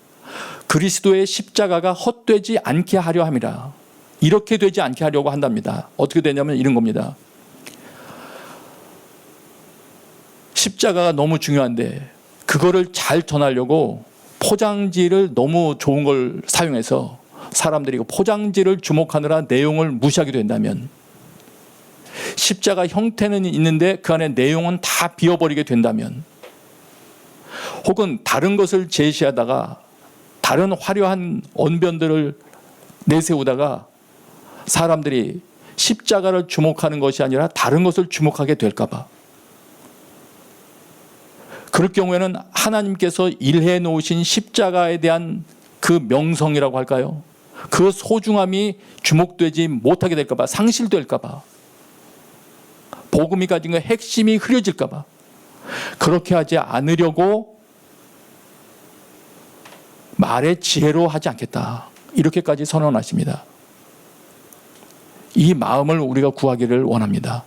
Speaker 4: 그리스도의 십자가가 헛되지 않게 하려 함이라. 이렇게 되지 않게 하려고 한답니다. 어떻게 되냐면 이런 겁니다. 십자가가 너무 중요한데 그거를 잘 전하려고 포장지를 너무 좋은 걸 사용해서 사람들이 포장지를 주목하느라 내용을 무시하게 된다면, 십자가 형태는 있는데 그 안에 내용은 다 비워버리게 된다면, 혹은 다른 것을 제시하다가 다른 화려한 언변들을 내세우다가 사람들이 십자가를 주목하는 것이 아니라 다른 것을 주목하게 될까 봐, 그럴 경우에는 하나님께서 일해 놓으신 십자가에 대한 그 명성이라고 할까요? 그 소중함이 주목되지 못하게 될까 봐, 상실될까 봐, 복음이 가진 그 핵심이 흐려질까 봐, 그렇게 하지 않으려고 말의 지혜로 하지 않겠다, 이렇게까지 선언하십니다. 이 마음을 우리가 구하기를 원합니다.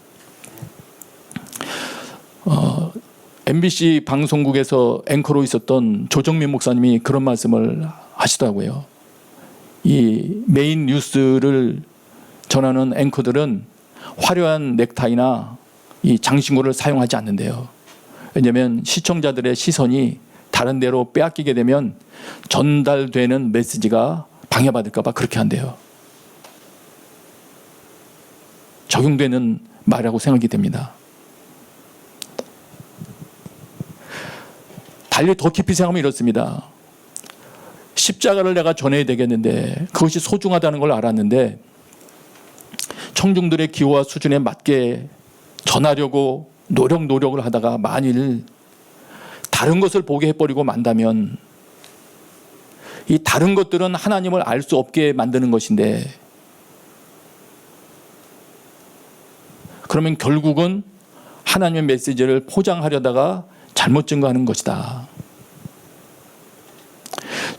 Speaker 4: MBC 방송국에서 앵커로 있었던 조정민 목사님이 그런 말씀을 하시더라고요. 이 메인 뉴스를 전하는 앵커들은 화려한 넥타이나 이 장신구를 사용하지 않는데요. 왜냐하면 시청자들의 시선이 다른 데로 빼앗기게 되면 전달되는 메시지가 방해받을까 봐 그렇게 한대요. 적용되는 말이라고 생각이 됩니다. 달리 더 깊이 생각하면 이렇습니다. 십자가를 내가 전해야 되겠는데, 그것이 소중하다는 걸 알았는데 청중들의 기호와 수준에 맞게 전하려고 노력을 하다가 만일 다른 것을 보게 해버리고 만다면, 이 다른 것들은 하나님을 알 수 없게 만드는 것인데, 그러면 결국은 하나님의 메시지를 포장하려다가 잘못 증거하는 것이다.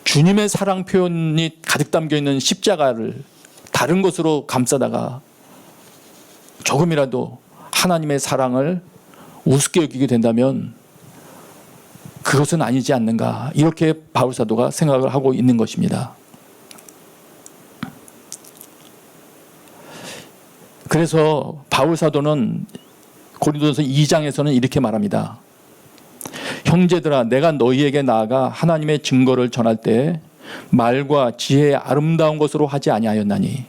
Speaker 4: 주님의 사랑 표현이 가득 담겨 있는 십자가를 다른 것으로 감싸다가 조금이라도 하나님의 사랑을 우습게 여기게 된다면 그것은 아니지 않는가, 이렇게 바울 사도가 생각을 하고 있는 것입니다. 그래서 바울 사도는 고린도전서 2장에서는 이렇게 말합니다. 형제들아, 내가 너희에게 나아가 하나님의 증거를 전할 때 말과 지혜의 아름다운 것으로 하지 아니하였나니.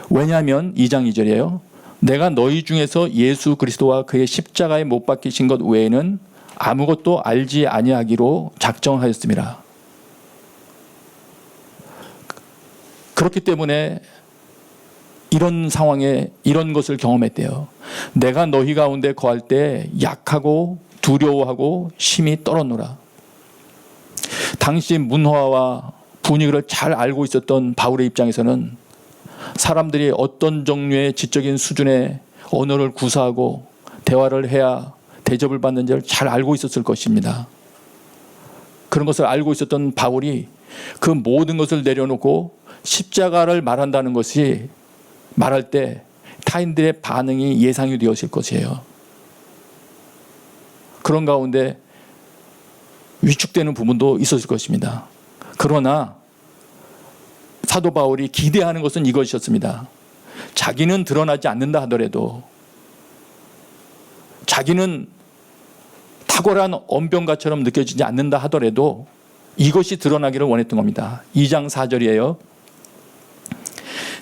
Speaker 4: 왜냐하면 2장 2절이에요. 내가 너희 중에서 예수 그리스도와 그의 십자가에 못 박히신 것 외에는 아무것도 알지 아니하기로 작정하였음이라. 그렇기 때문에 이런 상황에 이런 것을 경험했대요. 내가 너희 가운데 거할 때 약하고 두려워하고 심히 떨었노라. 당시 문화와 분위기를 잘 알고 있었던 바울의 입장에서는 사람들이 어떤 종류의 지적인 수준의 언어를 구사하고 대화를 해야 대접을 받는지를 잘 알고 있었을 것입니다. 그런 것을 알고 있었던 바울이 그 모든 것을 내려놓고 십자가를 말한다는 것이 말할 때 타인들의 반응이 예상이 되었을 것이에요. 그런 가운데 위축되는 부분도 있었을 것입니다. 그러나 사도 바울이 기대하는 것은 이것이었습니다. 자기는 드러나지 않는다 하더라도, 자기는 탁월한 언변가처럼 느껴지지 않는다 하더라도 이것이 드러나기를 원했던 겁니다. 2장 4절이에요.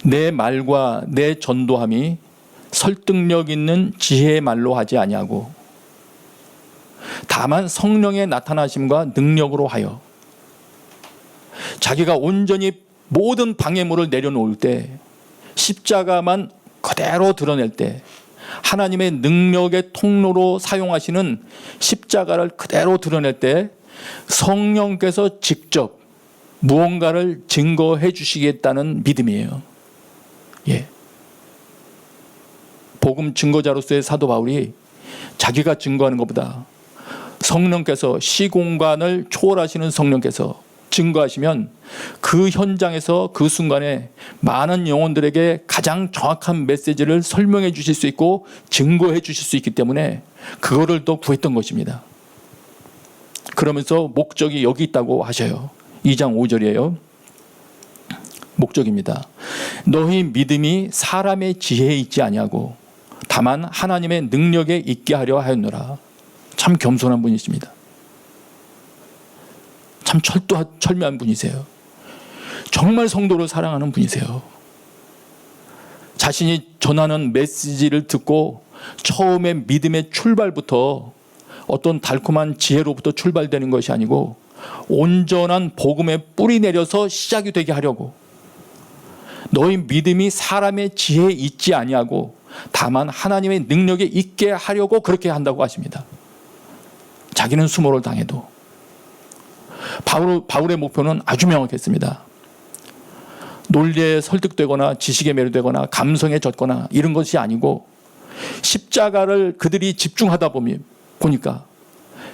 Speaker 4: 내 말과 내 전도함이 설득력 있는 지혜의 말로 하지 아니하고 다만 성령의 나타나심과 능력으로 하여, 자기가 온전히 모든 방해물을 내려놓을 때, 십자가만 그대로 드러낼 때, 하나님의 능력의 통로로 사용하시는 십자가를 그대로 드러낼 때 성령께서 직접 무언가를 증거해 주시겠다는 믿음이에요. 예. 복음 증거자로서의 사도 바울이 자기가 증거하는 것보다 성령께서, 시공간을 초월하시는 성령께서 증거하시면 그 현장에서 그 순간에 많은 영혼들에게 가장 정확한 메시지를 설명해 주실 수 있고 증거해 주실 수 있기 때문에 그거를 또 구했던 것입니다. 그러면서 목적이 여기 있다고 하셔요. 2장 5절이에요. 목적입니다. 너희 믿음이 사람의 지혜에 있지 아니하고 다만 하나님의 능력에 있게 하려 하였노라. 참 겸손한 분이십니다. 참 철저한 분이세요. 정말 성도를 사랑하는 분이세요. 자신이 전하는 메시지를 듣고 처음에 믿음의 출발부터 어떤 달콤한 지혜로부터 출발되는 것이 아니고 온전한 복음의 뿌리 내려서 시작이 되게 하려고, 너희 믿음이 사람의 지혜에 있지 아니하고 다만 하나님의 능력에 있게 하려고 그렇게 한다고 하십니다. 자기는 수모를 당해도. 바울의 목표는 아주 명확했습니다. 논리에 설득되거나 지식에 매료되거나 감성에 젖거나 이런 것이 아니고, 십자가를 그들이 집중하다 보니까,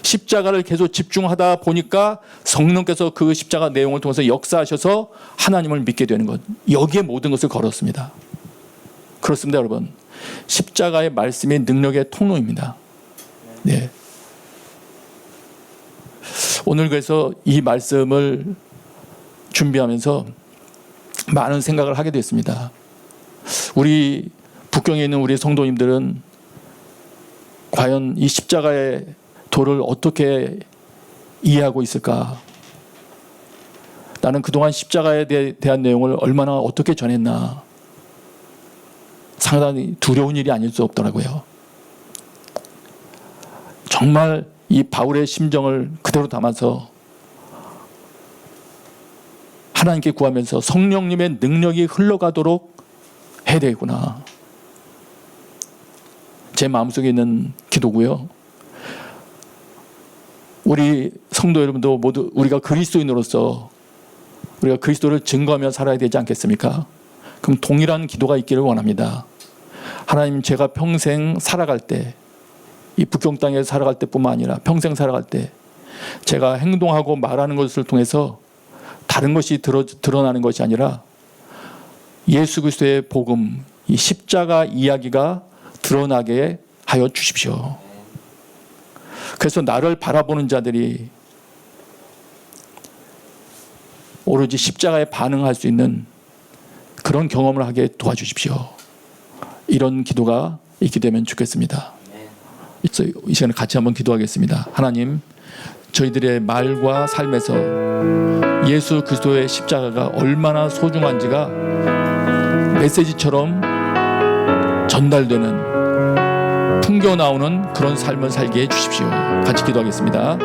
Speaker 4: 십자가를 계속 집중하다 보니까 성령께서 그 십자가 내용을 통해서 역사하셔서 하나님을 믿게 되는 것, 여기에 모든 것을 걸었습니다. 그렇습니다, 여러분. 십자가의 말씀이 능력의 통로입니다. 네. 오늘 그래서 이 말씀을 준비하면서 많은 생각을 하게 됐습니다. 우리 북경에 있는 우리 성도님들은 과연 이 십자가의 도를 어떻게 이해하고 있을까? 나는 그동안 십자가에 대한 내용을 얼마나 어떻게 전했나? 상당히 두려운 일이 아닐 수 없더라고요. 정말 이 바울의 심정을 그대로 담아서 하나님께 구하면서 성령님의 능력이 흘러가도록 해야 되구나. 제 마음속에 있는 기도고요. 우리 성도 여러분도 모두 우리가 그리스도인으로서 우리가 그리스도를 증거하며 살아야 되지 않겠습니까? 그럼 동일한 기도가 있기를 원합니다. 하나님, 제가 평생 살아갈 때, 이 북경 땅에 살아갈 때뿐만 아니라 평생 살아갈 때 제가 행동하고 말하는 것을 통해서 다른 것이 드러나는 것이 아니라 예수 그리스도의 복음, 이 십자가 이야기가 드러나게 하여 주십시오. 그래서 나를 바라보는 자들이 오로지 십자가에 반응할 수 있는 그런 경험을 하게 도와주십시오. 이런 기도가 있게 되면 좋겠습니다. 이 시간에 같이 한번 기도하겠습니다. 하나님, 저희들의 말과 삶에서 예수 그리스도의 십자가가 얼마나 소중한지가 메시지처럼 전달되는, 풍겨 나오는 그런 삶을 살게 해주십시오. 같이 기도하겠습니다.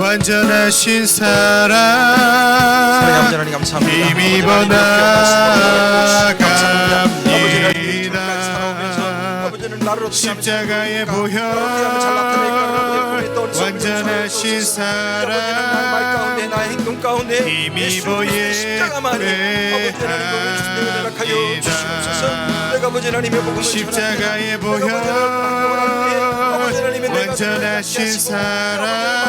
Speaker 1: 완전하신
Speaker 3: 사랑의
Speaker 1: 사랑
Speaker 3: 아버지 하나님 감사합니다.
Speaker 1: 힘입어 나아갑니다. 십자가의 보혈 완전하신 사랑
Speaker 3: 나의 행동 가운데
Speaker 1: 힘입어 예배합니다. 십자가의 보혈 완전하신 사랑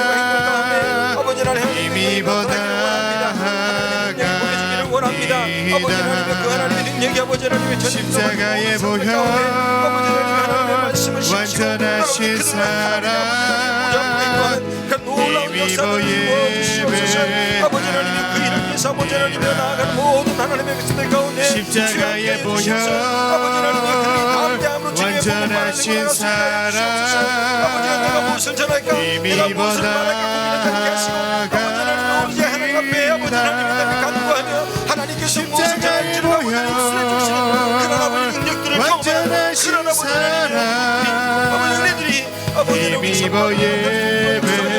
Speaker 1: 힘입어 나아갑니다. 십자가의 보혈 완전하신 사랑 힘입어 예배합니다. 십자가의 보혈 완전하신 사랑 힘입어 나아갑니다. 십자가의 보혈 완전하신 사랑 힘입어 예배합니다.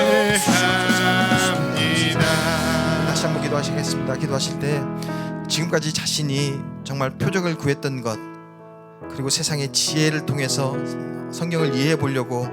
Speaker 3: 다시 한번 기도하시겠습니다. 기도하실 때 지금까지 자신이 정말 표적을 구했던 것, 그리고 세상의 지혜를 통해서 성경을 이해해 보려고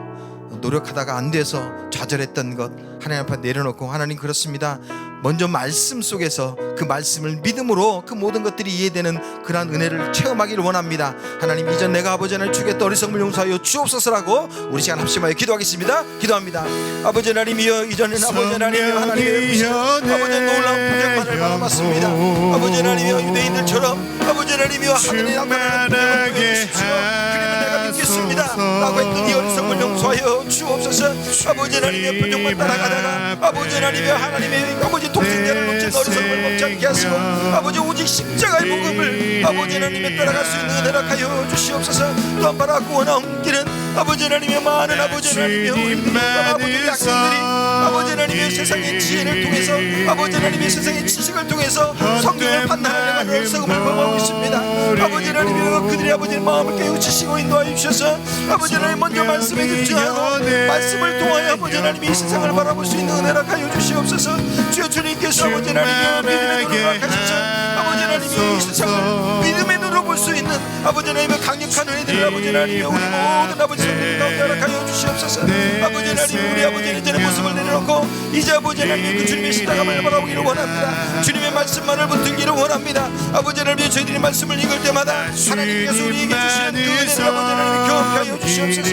Speaker 3: 노력하다가 안 돼서 좌절했던 것 하나님 앞에 내려놓고, 하나님 그렇습니다, 먼저 말씀 속에서 그 말씀을 믿음으로 그 모든 것들이 이해되는 그러한 은혜를 체험하기를 원합니다. 하나님, 이전 내가 아버지 하나님 주겠다 어리석음을 용서하여 주옵소서라고 우리 시간 합심하여 기도하겠습니다. 기도합니다. 아버지 하나님이여, 이전에는 아버지 하나님이여 하나님의 아버지 놀라운 표적만을 바라봤습니다. 아버지 하나님이여, 유대인들처럼 아버지 하나님이여 하나님 앞에 보여주십시오. 그러면 내가 믿겠습니다 라고 했던 이 어리석음을 용서하여 주옵소서. 아버지 하나님의 표적만 따라가다가 아버지 하나님의 아버지 독생자를 넘친 어리석음을 멈지 않게 하시고, 아버지 오직 십자가의 복음을 아버지 하나님의 따라갈 수 있는 은혜를 하여 주시옵소서. 또한 바라고 원하는 길은 아버지 하나님의 많은 아버지 하나님의 우리들이 아버지 약생들이 아버지 하나님의 세상의 지혜를 통해서 아버지 하나님의 세상의 지식을 통해서 성경을 판단하려는 어리석음을 범하고 있습니다. 아버지 하나님의 그들의 아버지 마음을 깨우치시고 인도하여 주셔서 아버지 하나님 먼저 말씀에 집중하고 말씀을 통하여 아버지 하나님이 이 세상을 바라볼 수 있는 은혜를 하여 주시옵소서. 주여, 주님께서 아버지 하나님의 믿음의 눈을 허락하셔서 아버지 하나님이 이 세상을 믿음의 눈으로 볼 수 있는 아버지 하나님의 강력한 은혜들을 아버지 하나님의 우리 모든 아버지 성도들 가운데 허락하여 주시옵소서. 아버지 하나님, 우리 아버지 예전의 모습을 내려놓고 이제 아버지 하나님의 그 주님의 십자가를 바라보기를 원합니다. 주님의 말씀만을 붙들기를 원합니다. 아버지 하나님, 저희들이 말씀을 읽을 때마다 하나님께서 우리에게 주시는 그 은혜를 아버지 하나님 경험케 하여 주시옵소서.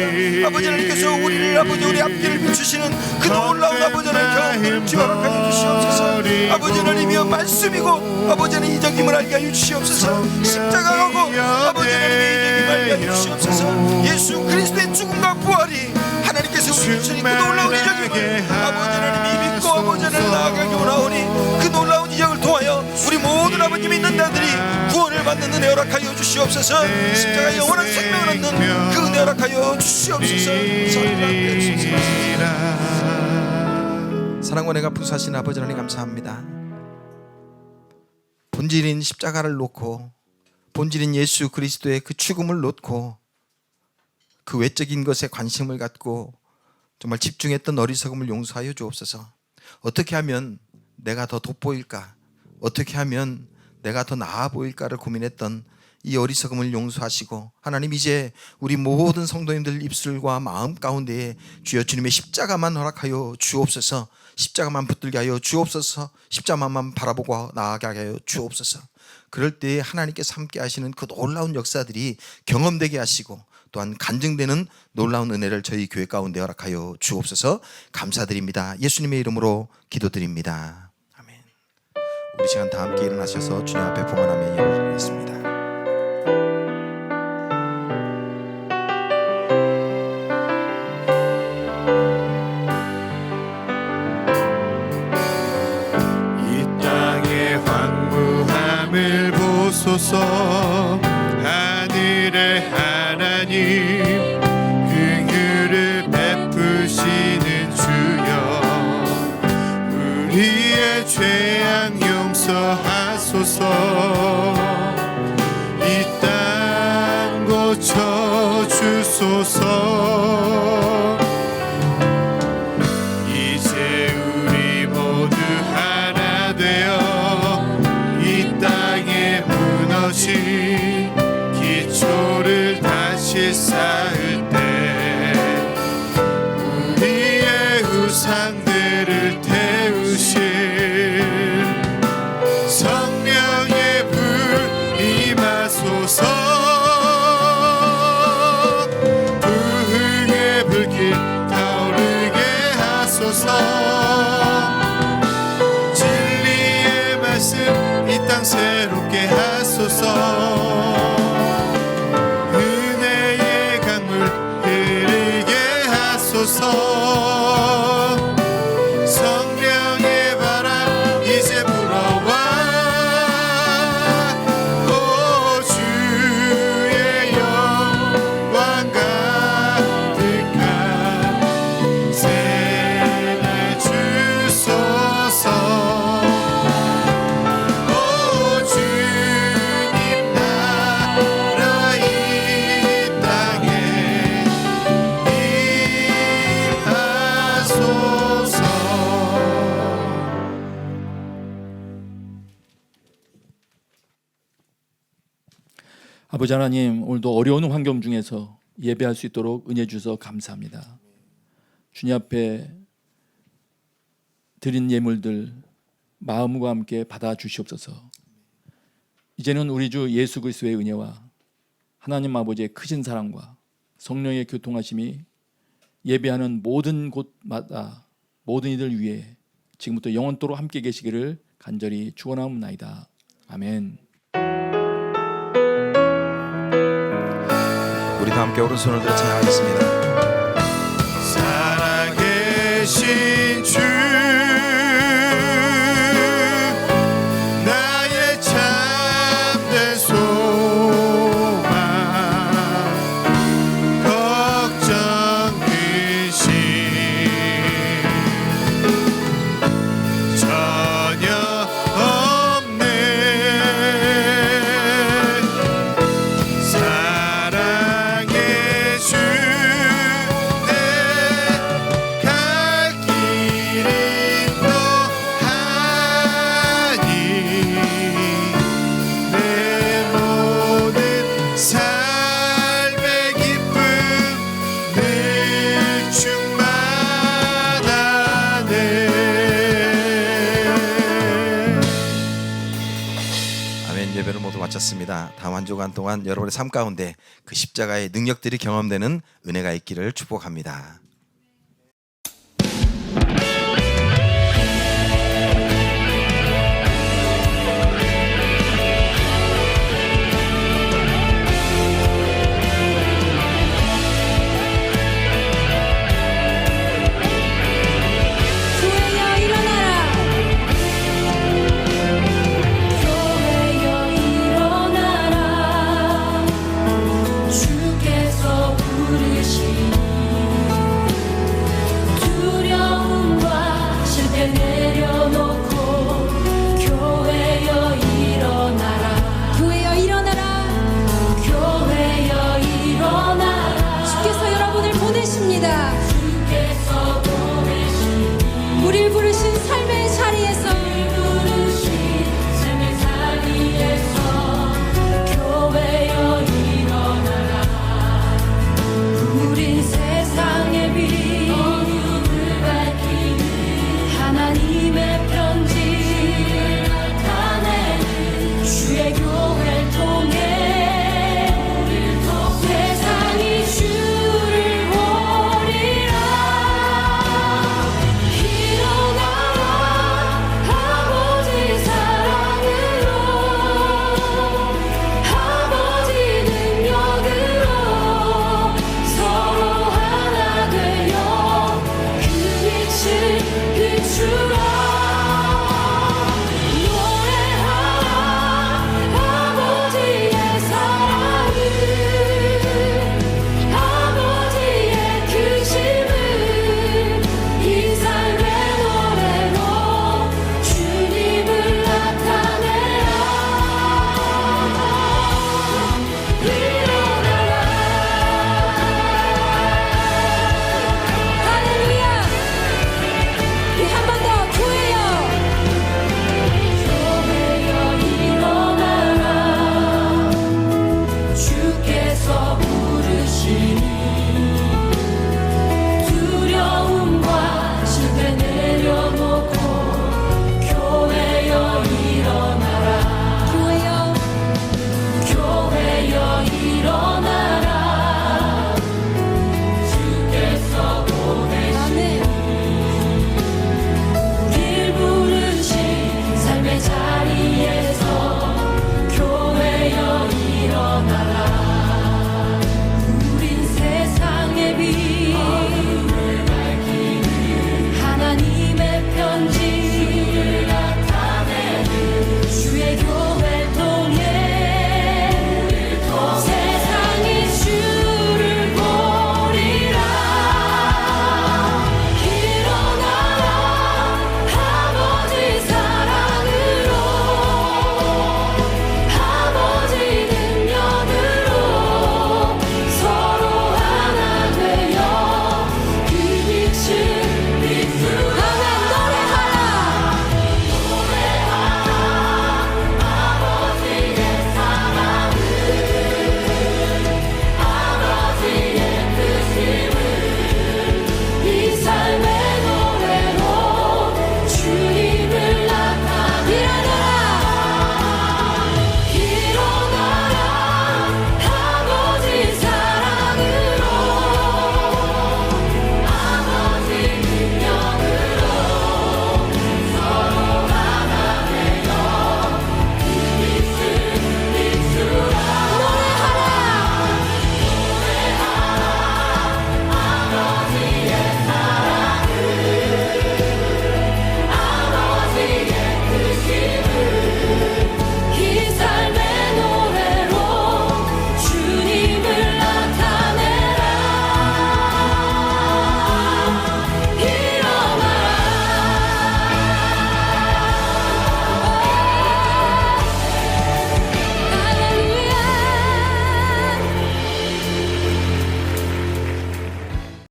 Speaker 3: 아버지 하나님께서 우리를 아버지 우리 앞길을 비추시는 그 놀라운 아버지 하나님 경험을 허락하여 주시옵소서. 아버지 하나님이여, 말씀이고 아버지 하나님 이적임을 알게 하여 주시옵소서. 십자가하고 아버지 하나님의 이적임을 알게 하여 주시옵소서. 예수 그리스도의 죽음과 부활이 하나님께서 우리를 주신 그 놀라운 이적임을 아버지 하나님이 믿고 아버지 하나님 나아가기 원하오니, 그 놀라운 이적을 통하여 우리 모든 아버지 믿는 자들이 구원을 받는 은혜 허락하여 주시옵소서. 십자가의 영원한 생명을 얻는 그 은혜 허락하여 주시옵소서. 사랑과 내가 부사하신 아버지 하나님 감사합니다. 본질인 십자가를 놓고, 본질인 예수 그리스도의 그 죽음을 놓고 그 외적인 것에 관심을 갖고 정말 집중했던 어리석음을 용서하여 주옵소서. 어떻게 하면 내가 더 돋보일까, 어떻게 하면 내가 더 나아 보일까를 고민했던 이 어리석음을 용서하시고, 하나님 이제 우리 모든 성도님들 입술과 마음 가운데에 주여 주님의 십자가만 허락하여 주옵소서. 십자가만 붙들게 하여 주옵소서. 십자가만 바라보고 나아가게 하여 주옵소서. 그럴 때 하나님께서 함께 하시는 그 놀라운 역사들이 경험되게 하시고, 또한 간증되는 놀라운 은혜를 저희 교회 가운데 허락하여 주옵소서. 감사드립니다. 예수님의 이름으로 기도드립니다. 아멘. 우리 시간 다 함께 일어나셔서 주님 앞에 봉헌하며 예배를 드리겠습니다.
Speaker 1: 황무함을 보소서. 하늘의 하나님, 긍휼을 베푸시는 주여, 우리의 죄악 용서하소서. 이 땅 고쳐 주소서. 이제 상대를 태우신 성령의 불 임하소서. 부흥의 불길 타오르게 하소서. 진리의 말씀 이 땅 새롭게 하소서. 은혜의 강물 흐르게 하소서. 성령의 바람 이제 불어와. 오 주의 영광 가득한 새날 주소서. 오 주님 나라 이 땅에 임하소서.
Speaker 4: 아버지 하나님, 오늘도 어려운 환경 중에서 예배할 수 있도록 은혜 주셔서 감사합니다. 주님 앞에 드린 예물들 마음과 함께 받아 주시옵소서. 이제는 우리 주 예수 그리스도의 은혜와 하나님 아버지의 크신 사랑과 성령의 교통하심이 예배하는 모든 곳마다 모든 이들 위해 지금부터 영원토록 함께 계시기를 간절히 축원하옵나이다. 아멘.
Speaker 3: 우리도 함께 오른손을 들어 찬양하겠습니다.
Speaker 1: 살아계신 주 나의 참된 소망 걱정 근심 전혀 없네. 사랑의 주 내 갈 길이 또하니 내 모든 삶의 기쁨 늘 충만하네.
Speaker 3: 아멘. 예배를 모두 마쳤습니다. 다음 한 주간 동안 여러분의 삶 가운데 그 십자가의 능력들이 경험되는 은혜가 있기를 축복합니다.